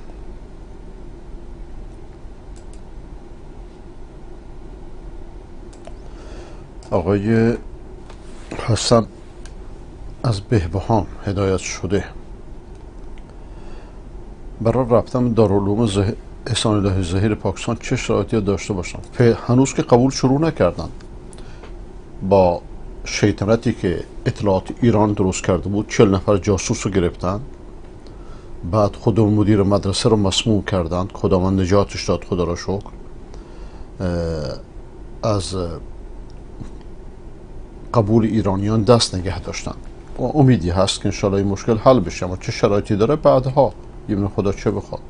آقای حسن از بهبهان هدایت شده برای رفتن دارالعلوم احسان الهی ظهیر پاکستان چه شرایطی داشته باشن؟ هنوز که قبول شروع نکردن. با شیطنتی که اطلاعات ایران درست کرده بود 40 نفر جاسوس رو گرفتن، بعد خود مدیر مدرسه رو مسموم کردن، خدا من نجاتش داد، خدا را شکر. از قبول ایرانیان دست نگه داشتن و امیدی هست که انشالله این مشکل حل بشه، اما چه شرایطی داره بعدها یمن خدا چه بخواد.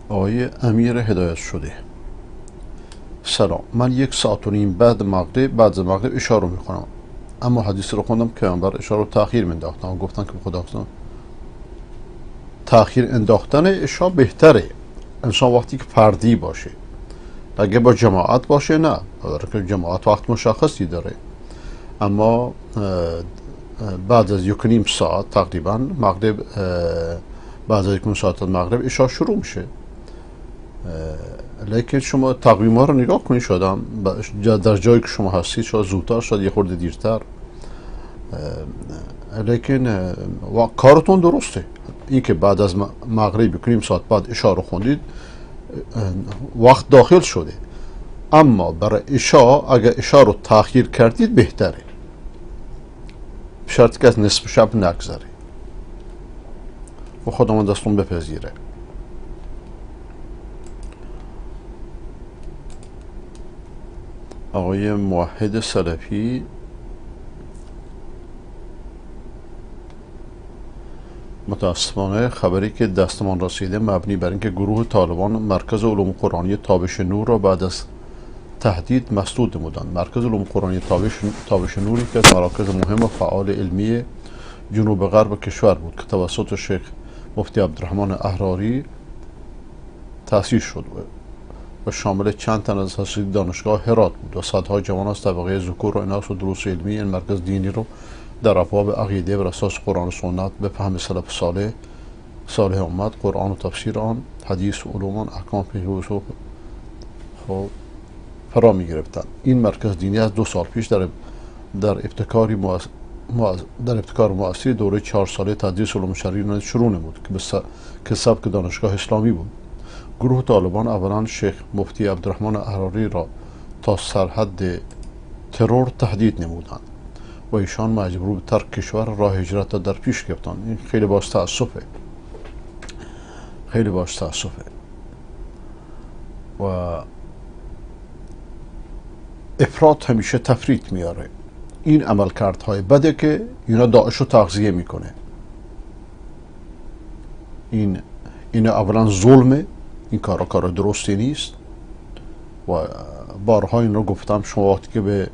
آقای امیر هدایت شده سلام، من 1.5 ساعت بعد مغرب اشاره میکنم، اما حدیث رو خوندم که پیامبر اشاره رو تأخیر مینداختن و گفتن که خدا تأخیر انداختن اشاره بهتره انسان وقتی که فردی باشه. اگه با جماعت باشه نه، که جماعت وقت مشخصی داره، اما بعد از 1.5 ساعت تقریبا مغرب، بعد از 1 ساعت مغرب اشاره شروع میشه. لیکن شما تقویم ها رو نگاه کنید، شاید در جایی که شما هستید شاید زودتر، شاید یه خورده دیرتر، لیکن کارتون درسته. این که بعد از مغرب 1.5 ساعت بعد اشاره خوندید وقت داخل شده، اما برای اگر اشاره رو تأخیر کردید بهتره، شرطی که از نصف شب نگذره و خداوند دستون بپذیره. آقای موحد سلفی متاسفانه خبری که دستمان رسیده مبنی بر اینکه گروه طالبان مرکز علوم قرآنی تابش نور را بعد از تهدید مسدود نمودند. مرکز علوم قرآنی تابش نوری که از مراکز مهم و فعال علمی جنوب غرب کشور بود که توسط شیخ مفتی عبدالرحمن احراری تأسیس شد و شامل چند تن از اساتید دانشگاه هرات بود و صدها جوان از طبقه ذکور و اناث و دروس علمی این مرکز دینی رو در ابواب عقیده و اساس قرآن و سنت به فهم سلف صالح امت، قرآن و تفسیر آن، حدیث و علوم آن، احکام فقهی و اصول فرا می گرفتند. این مرکز دینی از 2 سال پیش در ابتکار مؤثری دوره 4 ساله تدریس علوم شرعی شروع نمود که سبک دانشگاه اسلامی بود. گروه طالبان اولا شیخ مفتی عبدالرحمن احراری را تا سرحد ترور تهدید نمودند و ایشان مجبور به ترک کشور راه هجرت را در پیش گرفتند. این خیلی باعث تأسفه، خیلی باعث تأسفه. و افراط همیشه تفریط میاره. این عملکردهای بده که اینا داعش رو تغذیه میکنه. این اولا ظلمه، این کار درستی نیست و بارها این رو گفتم. شما وقتی که به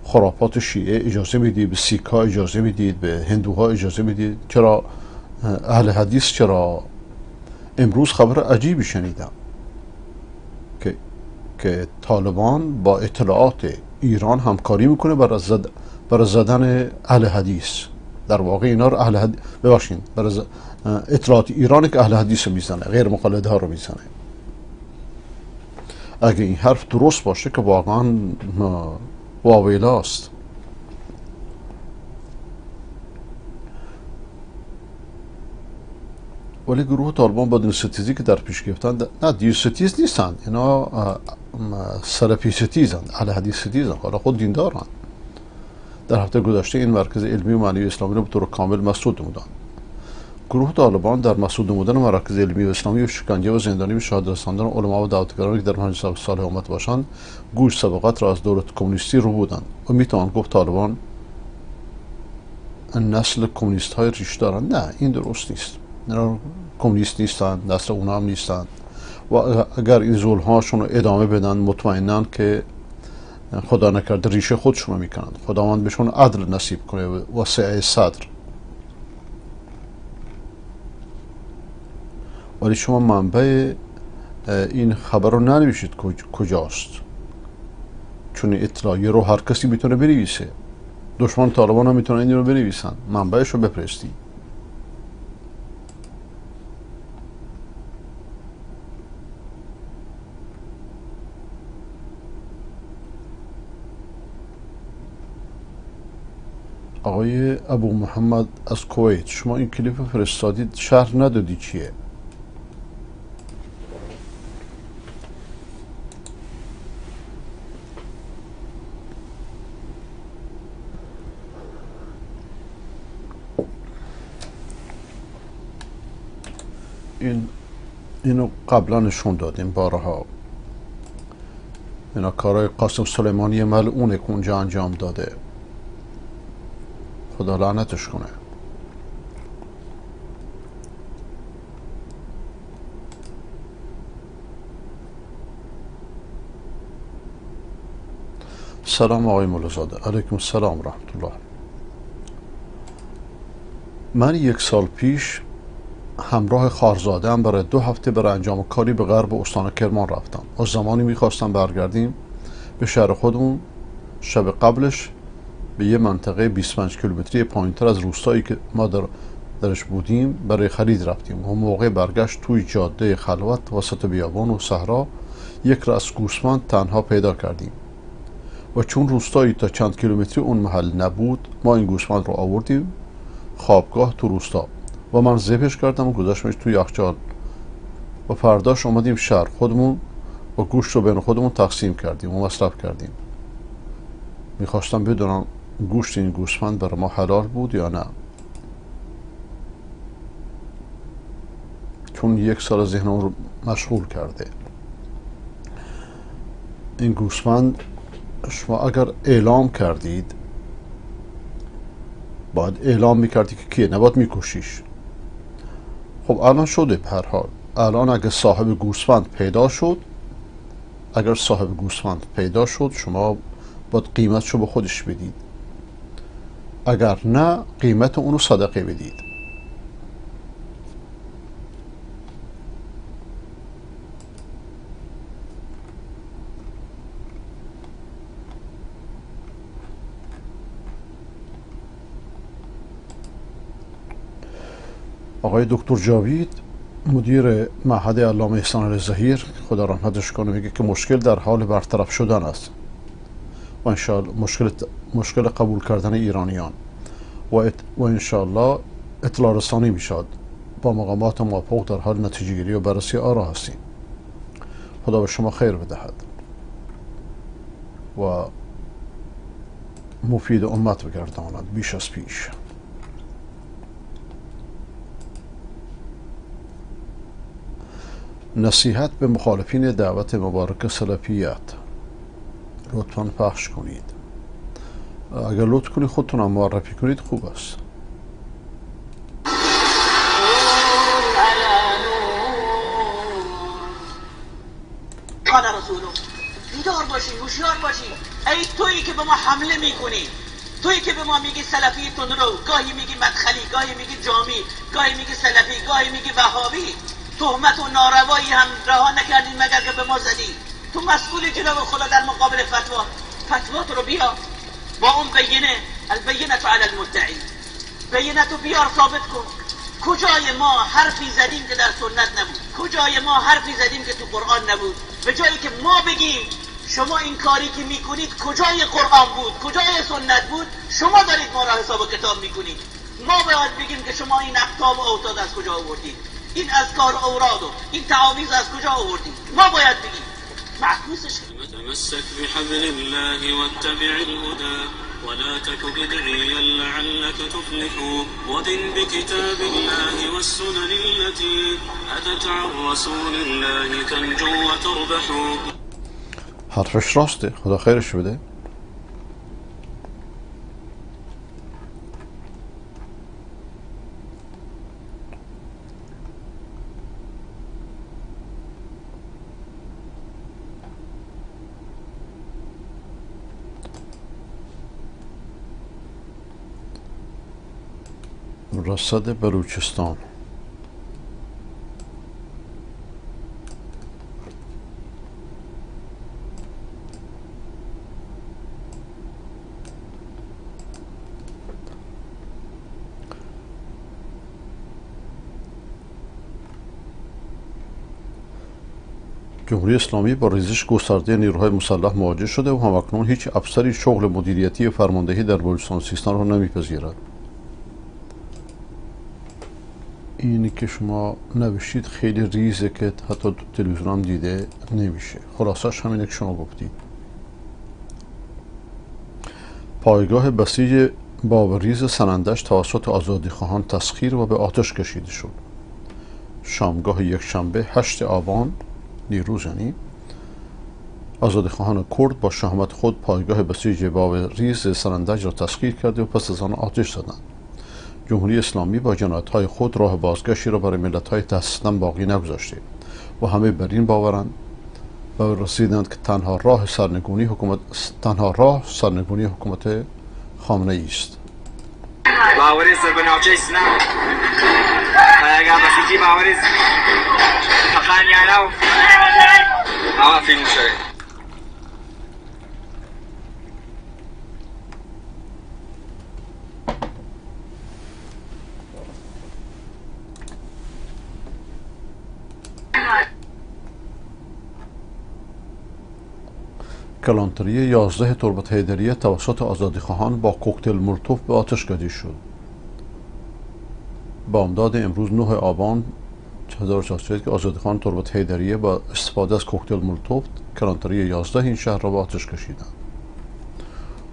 خرافات شیعه اجازه میدید، به سیک ها اجازه میدید، به هندوها اجازه میدید، چرا اهل حدیث؟ چرا امروز خبر عجیبی شنیدم که طالبان با اطلاعات ایران همکاری میکنه برای زدن اهل حدیث. در واقع اینا رو اهل حدیث ببخشید، برای اطلاعات ایرانه که اهل حدیث رو میزنه، غیر مقلده ها رو میزنه. اگه این حرف درست باشه که واقعا واویلاست. ولی گروه طالبان با دین ستیزی که در پیش گرفتن، نه دین ستیز نیستن، اینا سلفی ستیزن، اهل حدیث ستیزن، حالا خود دیندارن. در هفته گذشته این مرکز علمی و معنوی اسلامی رو به طور کامل مسدود نمودند. گروه طالبان در مسدود نمودن مراکز علمی و اسلامی و شکنجه و زندانی به شهادت رساندن علما و دعوتگرانی که در منهج صالح امت باشند گوش سبقت را از دولت کمونیستی رو بودند و میتوان گفت طالبان نسل کمونیست های ریش دارن. نه، این درست نیست. اینا کمونیست نیستن، نسل اونا هم نیستن و اگر این ظلم هاشون رو ادامه بدن مطمئنن که خدا نکرده ریشه خودشون رو میکنند. خداوند بهشون عدل نصیب کنه و سعه صدر. ولی شما منبع این خبر رو ننویشید کجاست، چون اطلاعیه رو هر کسی میتونه بنویسه. دشمن طالبان هم میتونن این رو بنویسن. منبعش رو بفرستی. آقای ابو محمد از کویت، شما این کلیپ فرستادید، شرح ندادی چیه؟ اینو قبلا نشون دادیم بارها. اینا کارهای قاسم سلیمانی ملعونه که اونجا انجام داده، خدا لعنتش کنه. سلام آقای مولازاده. علیکم السلام رحمت الله. من 1 سال پیش همراه خواهرزاده‌ام برای 2 هفته برای انجام کاری به غرب استان کرمان رفتم. از زمانی میخواستم برگردیم به شهر خودمون. شب قبلش به یه منطقه 25 کیلومتری پایینتر از روستایی که ما درش بودیم برای خرید رفتیم. و موقع برگشت توی جاده خلوت وسط بیابان و صحرا یک رأس گوسفند تنها پیدا کردیم و چون روستایی تا چند کیلومتری اون محل نبود ما این گوسفند رو آوردیم خوابگاه تو روستا و من ذبحش کردم و گذاشتمش توی یخچال و فرداش اومدیم شهر خودمون و گوشت رو بین خودمون تقسیم کردیم و مصرف کردیم. میخواستم بدونم گوشت این گوسفند برای ما حلال بود یا نه، چون 1 سال ذهنم رو مشغول کرده. این گوسفند شما اگر اعلام کردید باید اعلام میکردی که کیه، نباید میکشیش. خب الان شده به هر حال. الان اگر صاحب گوسفند پیدا شد شما باید قیمتشو به خودش بدید، اگر نه قیمت اونو صدقه بدید. آقای دکتر جاوید مدیر معهد علامه احسان علی‌ظهیر خدا رحمتش کنه میگه که مشکل در حال برطرف شدن است و انشاءالله مشکل قبول کردن ایرانیان و انشاءالله اطلاع رسانی میشد. با مقامات موافق در حال نتیجه گیری و بررسی آرا هستیم. خدا به شما خیر بدهد و مفید امت بگرداند بیش از پیش. نصیحت به مخالفین دعوت مبارک سلفیت لطفاً پخش کنید. اگر لطف کنید خودتون معرفی کنید خوب است. قال رسوله بیدار باشین، هوشیار باشین. ای تویی که به ما حمله میکنی، تویی که به ما میگی سلفی تندرو، گاهی میگی مدخلی، گاهی میگی جامی، گاهی میگی سلفی، گاهی میگی وهابی. تهمت و ناروایی هم رها نکردین مگر که به ما زدی. تو مسئولی جناب خدا در مقابل فتوا رو بیا با اون بینه، البینه علی المدعی، بینه رو بیار ثابت کن. کجای ما حرفی زدیم که در سنت نبود؟ کجای ما حرفی زدیم که تو قرآن نبود؟ به جایی که ما بگیم شما این کاری که میکنید کجای قرآن بود، کجای سنت بود، شما دارید ما را حساب و کتاب میکنید. ما باید بگیم که شما این اقطاب و اوتاد از کجا آوردید، این اذکار و اوراد و این تعاویض از کجا آوردید. ما باید بگیم معکوسش. تمسك بحبل الله واتبع الهدى ولا تك بدعيا لعلك تفلح ودن بكتاب الله والسنن التي أتت عن رسول الله تنجو وتربح. حرفش راسته، خدا خیرش بده. رصد بلوچستان. جمهوری اسلامی با ریزش گسترده نیروهای مسلح مواجه شده و همکنون هیچ افسری شغل مدیریتی و فرماندهی در بلوچستان سیستان را نمیپذیرد. اینی که شما نوشید خیلی ریزه که حتی تلویزیون هم دیده نمیشه. خلاصش همینه که شما گفتید. پایگاه بسیج باوریز سنندج توسط آزادیخواهان تسخیر و به آتش کشیده شد. شامگاه یکشنبه 8 آبان دیروز یعنی آزادیخواهان کرد با شهامت خود پایگاه بسیج باوریز سنندج را تسخیر کرده و پس از آن آتش زدند. جمهوری اسلامی با جنایت‌های خود راه بازگشتی را برای ملت‌های تحت ستم باقی نگذاشته و همه بر این باورند و رسیدند که تنها راه سرنگونی حکومت خامنه ای است. باوریز به نوچه اسلام اگر بسیجی باوریز تقانی علاو عوافی نوشه کلانتری 11 تربت حیدریه توسط آزادیخواهان با کوکتل مولوتوف به آتش کشیده شد. بامداد امروز 9 آبان 1401 که آزادیخواهان تربت حیدریه با استفاده از کوکتل مولوتوف کلانتری 11 این شهر را به آتش کشیدند.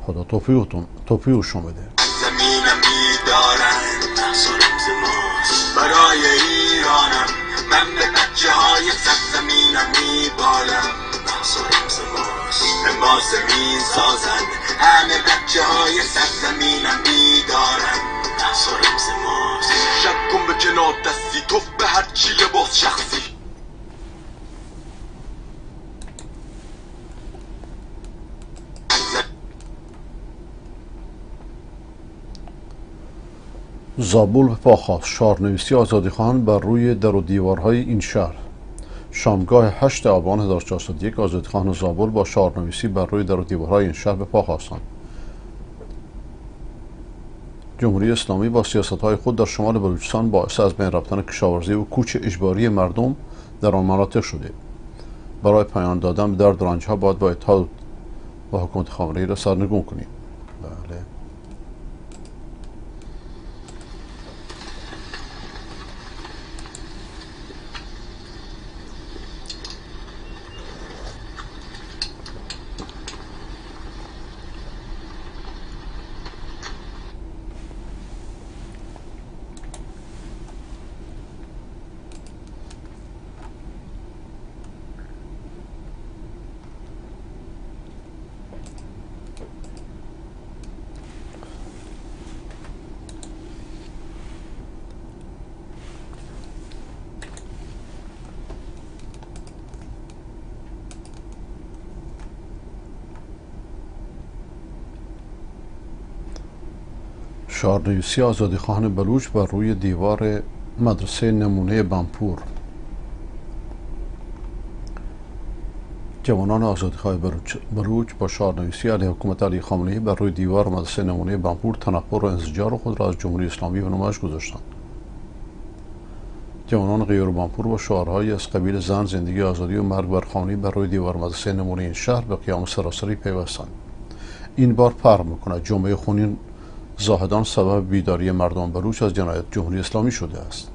خدا توفیقشون بده. زمینم میدارن نقص و رمز ماست برای ایرانم، من به بچه های سرزمینم میبالم نقص و رمز ماست، حماس میسازن همه بچه های سرزمینم میدارن نقص و رمز ماست. شک کن به کنار دستی توف به هر چی لباس شخصی. زابل به پاخاست. شعارنویسی آزادیخواهان بر روی در و دیوارهای این شهر. شامگاه 8 آبان 1401 آزادیخواهان زابل با شعارنویسی بر روی در و دیوارهای این شهر به پا خاستند. جمهوری اسلامی با سیاست‌های خود در شمال بلوچستان باعث از بین رفتن کشاورزی و کوچ اجباری مردم در آن مناطق شده. برای پایان دادن به درد و رنج‌ها باید با اتحاد با حکومت خامنه‌ای را سرنگون کنیم. بله. شعارنویسی آزادیخواهان بلوچ بر روی دیوار مدرسه نمونه بمپور. جوانان آزادیخواه بلوچ با شعارنویسی علیه حکومت علی خامنه‌ای بر روی دیوار مدرسه نمونه بمپور تنفر و انزجار خود را از جمهوری اسلامی به نمایش گذاشتند. جوانان غیر بمپور با شعارهایی از قبیل زن، زندگی، آزادی و مرگ بر خامنه‌ای بر روی دیوار مدرسه نمونه این شهر به قیام سراسری پیوستند. این بار فرق می‌کند. جنبه خونین زاهدان سبب بیداری مردم بلوچ از جنایت جمهوری اسلامی شده است.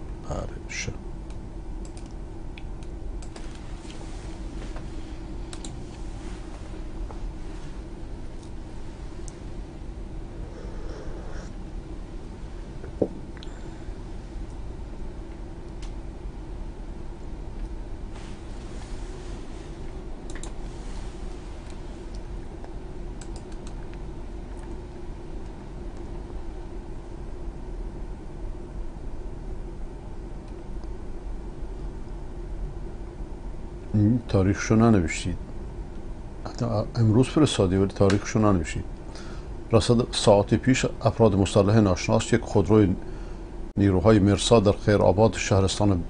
تاریخشو ننوشتید. امروز فرستادی ولی تاریخشو ننوشتید. رسد ساعتی پیش افراد مسلح ناشناس یک خودروی نیروهای مرصاد در خیرآباد شهرستان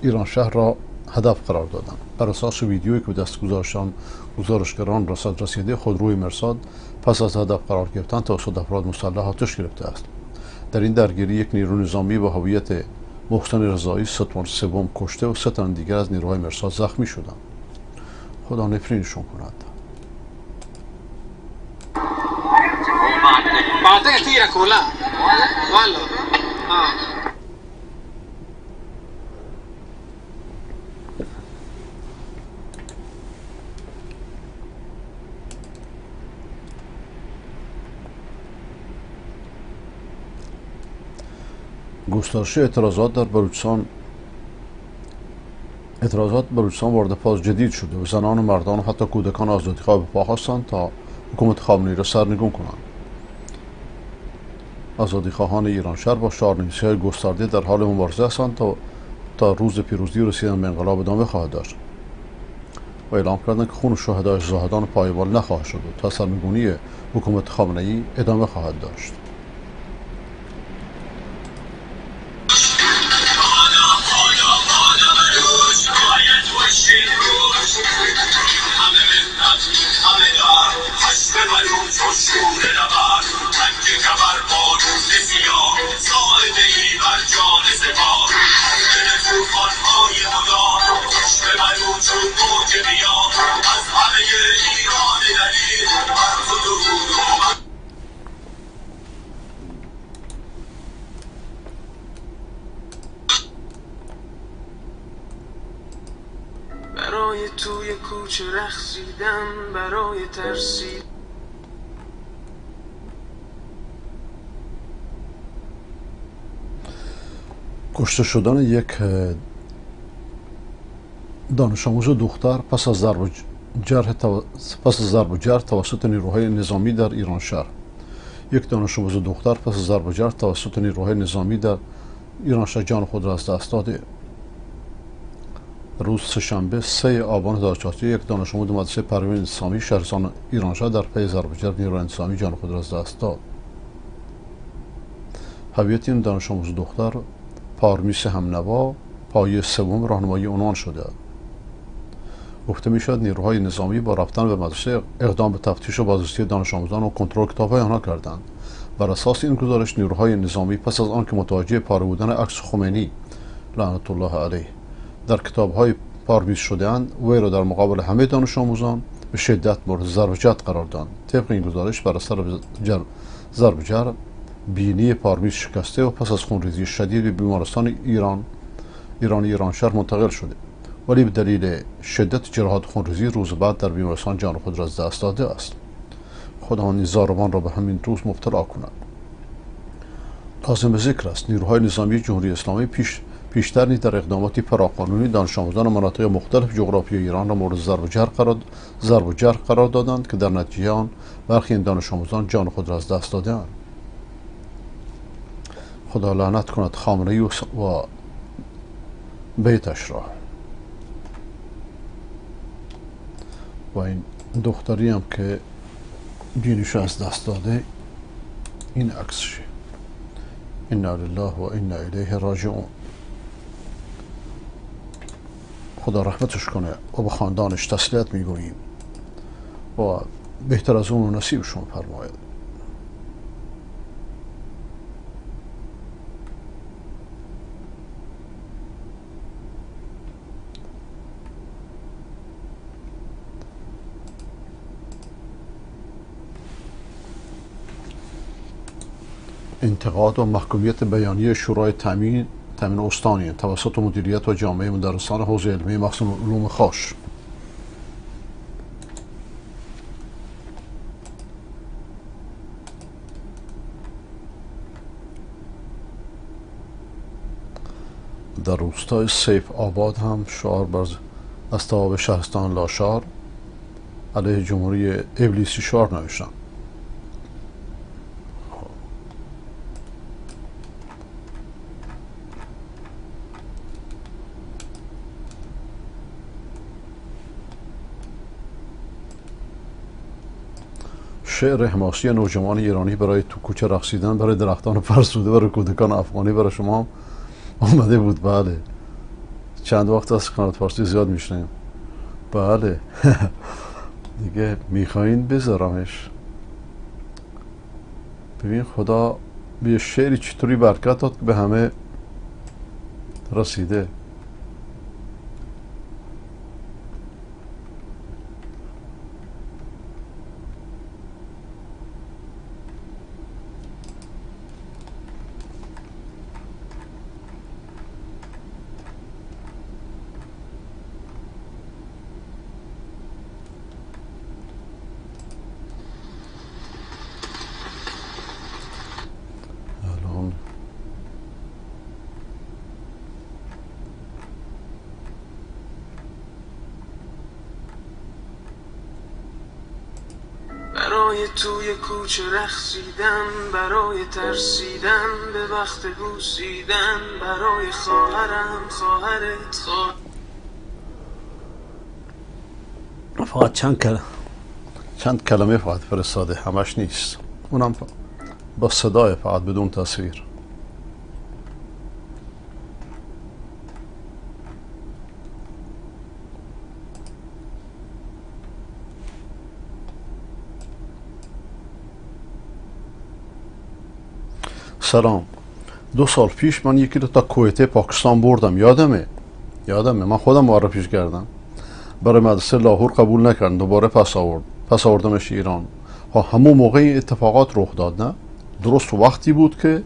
ایران شهر را هدف قرار دادند. بر اساس ویدیویی که به دست گزارشگران رسیده خودروی مرصاد پس از هدف قرار گرفتن توسط افراد مسلح آتش گرفته است. در این درگیری یک نیرو نظامی با هویت محسن رضایی ستون سوم کشته و 3 تن دیگر از نیروهای مرصاد زخمی شدند. خدا نفرینشون کند. گسترش اعتراضات در بلوچستان وارد فاز جدید شده و زنان و مردان و حتی کودکان آزادیخواه به پا خواستند تا حکومت خامنه‌ای را سرنگون کنند. آزادیخواهان ایرانشهر با شعارنویسی‌های گسترده در حال مبارزه هستند تا روز پیروزی و رسیدن به انقلاب ادامه خواهد داشت. و اعلام کردند که خون شهدای زاهدان پایبال نخواهد شد و تا سرنگونی حکومت خامنه‌ای ادامه خواهد داشت. برای توی کوچه رقصیدن، برای ترسید کشته شدن یک دانش آموز دختر پس از ضرب و جرح توسط نیروهای نظامی در ایران شهر. یک دانش آموز دختر پس از ضرب و جرح توسط نیروهای نظامی در ایران شهر جان خود را از دست داده. روز سه‌شنبه 3 آبان 2004 یک دانش آموز مدرسه پروین اسلامی شهرستان ایران شهر در پی ضرب و جرح نیروهای نظامی جان خود را از دست داد. هویت این دانش آموز دختر پارمیس همنوا پایه سوم راهنمایی عنوان شده. گفته میشد نیروهای نظامی با رفتن به مدرسه اقدام به تفتیش و بازرسی دانش آموزان و کنترل کتاب‌های آنها کردند. بر اساس این گزارش نیروهای نظامی پس از آنکه متوجه پاره بودن عکس خمینی لعنت الله علیه در کتاب‌های پارمیس شده‌اند، وی را در مقابل همه دانش آموزان به شدت مورد ضرب و جرح قرار دادند. طبق این گزارش بر اثر ضرب و جرح بینی پارمیس شکسته و پس از خونریزی شدید به بیمارستان ایران شهر منتقل شده، ولی به دلیل شدت جراحات خونریزی روز بعد در بیمارستان جان خود را از دست داده است. خداوند این زارمان را به همین روز مبتلا کند. لازم به ذکر است نیروهای نظامی جمهوری اسلامی پیشتر نیز در اقداماتی فراقانونی دانش آموزان مناطق مختلف جغرافیایی ایران را مورد ضرب و جرح قرار دادند که در نتیجه آن برخی این دانش آموزان جان خود را از دست دادند. خدا لعنت کند خامنه‌ای و بیتش را. و این دختری هم که دینش از دست داده، این عکسشه. انا لله و انا الیه راجعون. خدا رحمتش کنه و به خاندانش تسلیت میگوییم و بهتر از اون نصیبشون فرماید. انتقاد و محکومیت بیانیه شورای تامین استانی توسط مدیریت و جامعه مدرسان حوزه علمی مخزن علوم خاش. در روستای سیف آباد هم شعار بر از تواب شهرستان لاشار علیه جمهوری ابلیسی شعار نوشتن. شعر حماسی نوجوان ایرانی برای تو کوچه رقصیدن برای درختان فرسوده و رکودکان افغانی برای شما آمده بود. بله، چند وقت از قنات فارسی زیاد میشنیم. بله دیگه میخواین بذارمش. ببین خدا به شعری چطوری برکت داد که به همه رسیده. برای توی کوچه رقصیدن، برای ترسیدن به وقت بوسیدن، برای خواهرم خواهرت فقط چند کلمه فقط فرستاده، همش نیست، اونم با صدای فقط بدون تصویر. سلام، 2 سال پیش من یکی رو تا کویت پاکستان بردم، یادمه من خودم معرفیش کردم. برای مدرسه لاهور قبول نکردن، دوباره پس آوردمش ایران. همون موقع این اتفاقات رخ داد، نه؟ درست وقتی بود که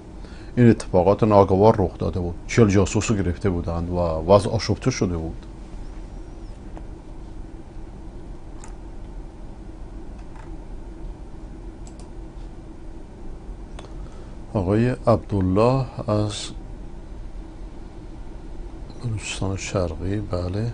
این اتفاقات ناگوار رخ داده بود. 40 جاسوس رو گرفته بودند و وضع آشفته شده بود. آقای عبدالله از بلوچستان شرقی، بله.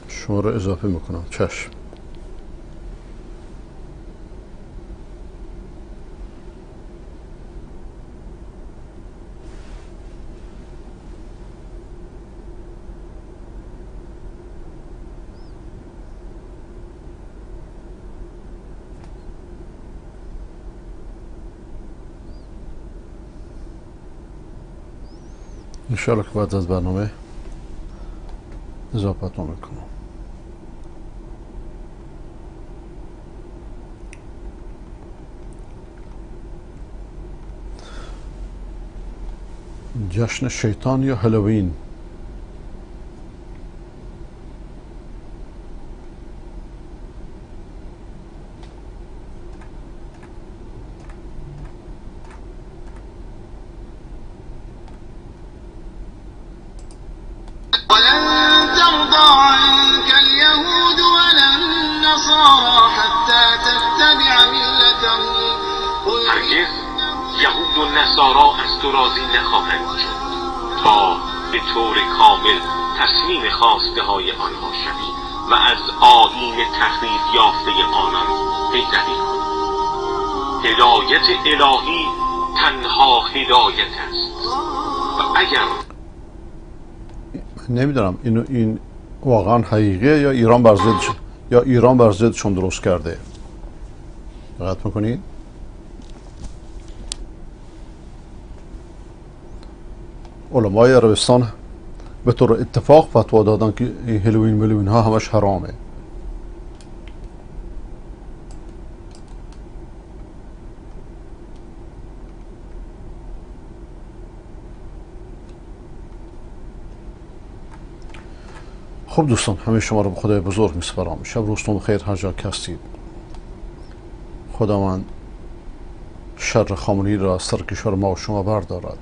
شما رو اضافه میکنم، چشم. انشاءالله که بعد از برنامه اضافتون میکنم. جشن شیطان یا هالوین؟ ولن ترضى عنك اليهود ولا النصارى حتى تتبع ملتهم. هرگز یهود و نصارا از تو راضی نخواهند شد تا به طور کامل تسلیم خواسته های آنها شوی و از آیین تحریف یافته آنان پیروی کنی. هدایت الهی تنها هدایت است و اگر نمیدونم این واقعا حقیقیه یا ایران بر ضدشون درست کرده. دقت میکنید؟ علمای عربستان به طور اتفاق فتوا دادن که این هالوین ها همش حرامه. خب دوستان، همه شما رو به خدای بزرگ میسپارم. شب روزتون بخیر هر جا که هستید. خداوند شر خامنه‌ای را از سر کشور ما و شما بردارد.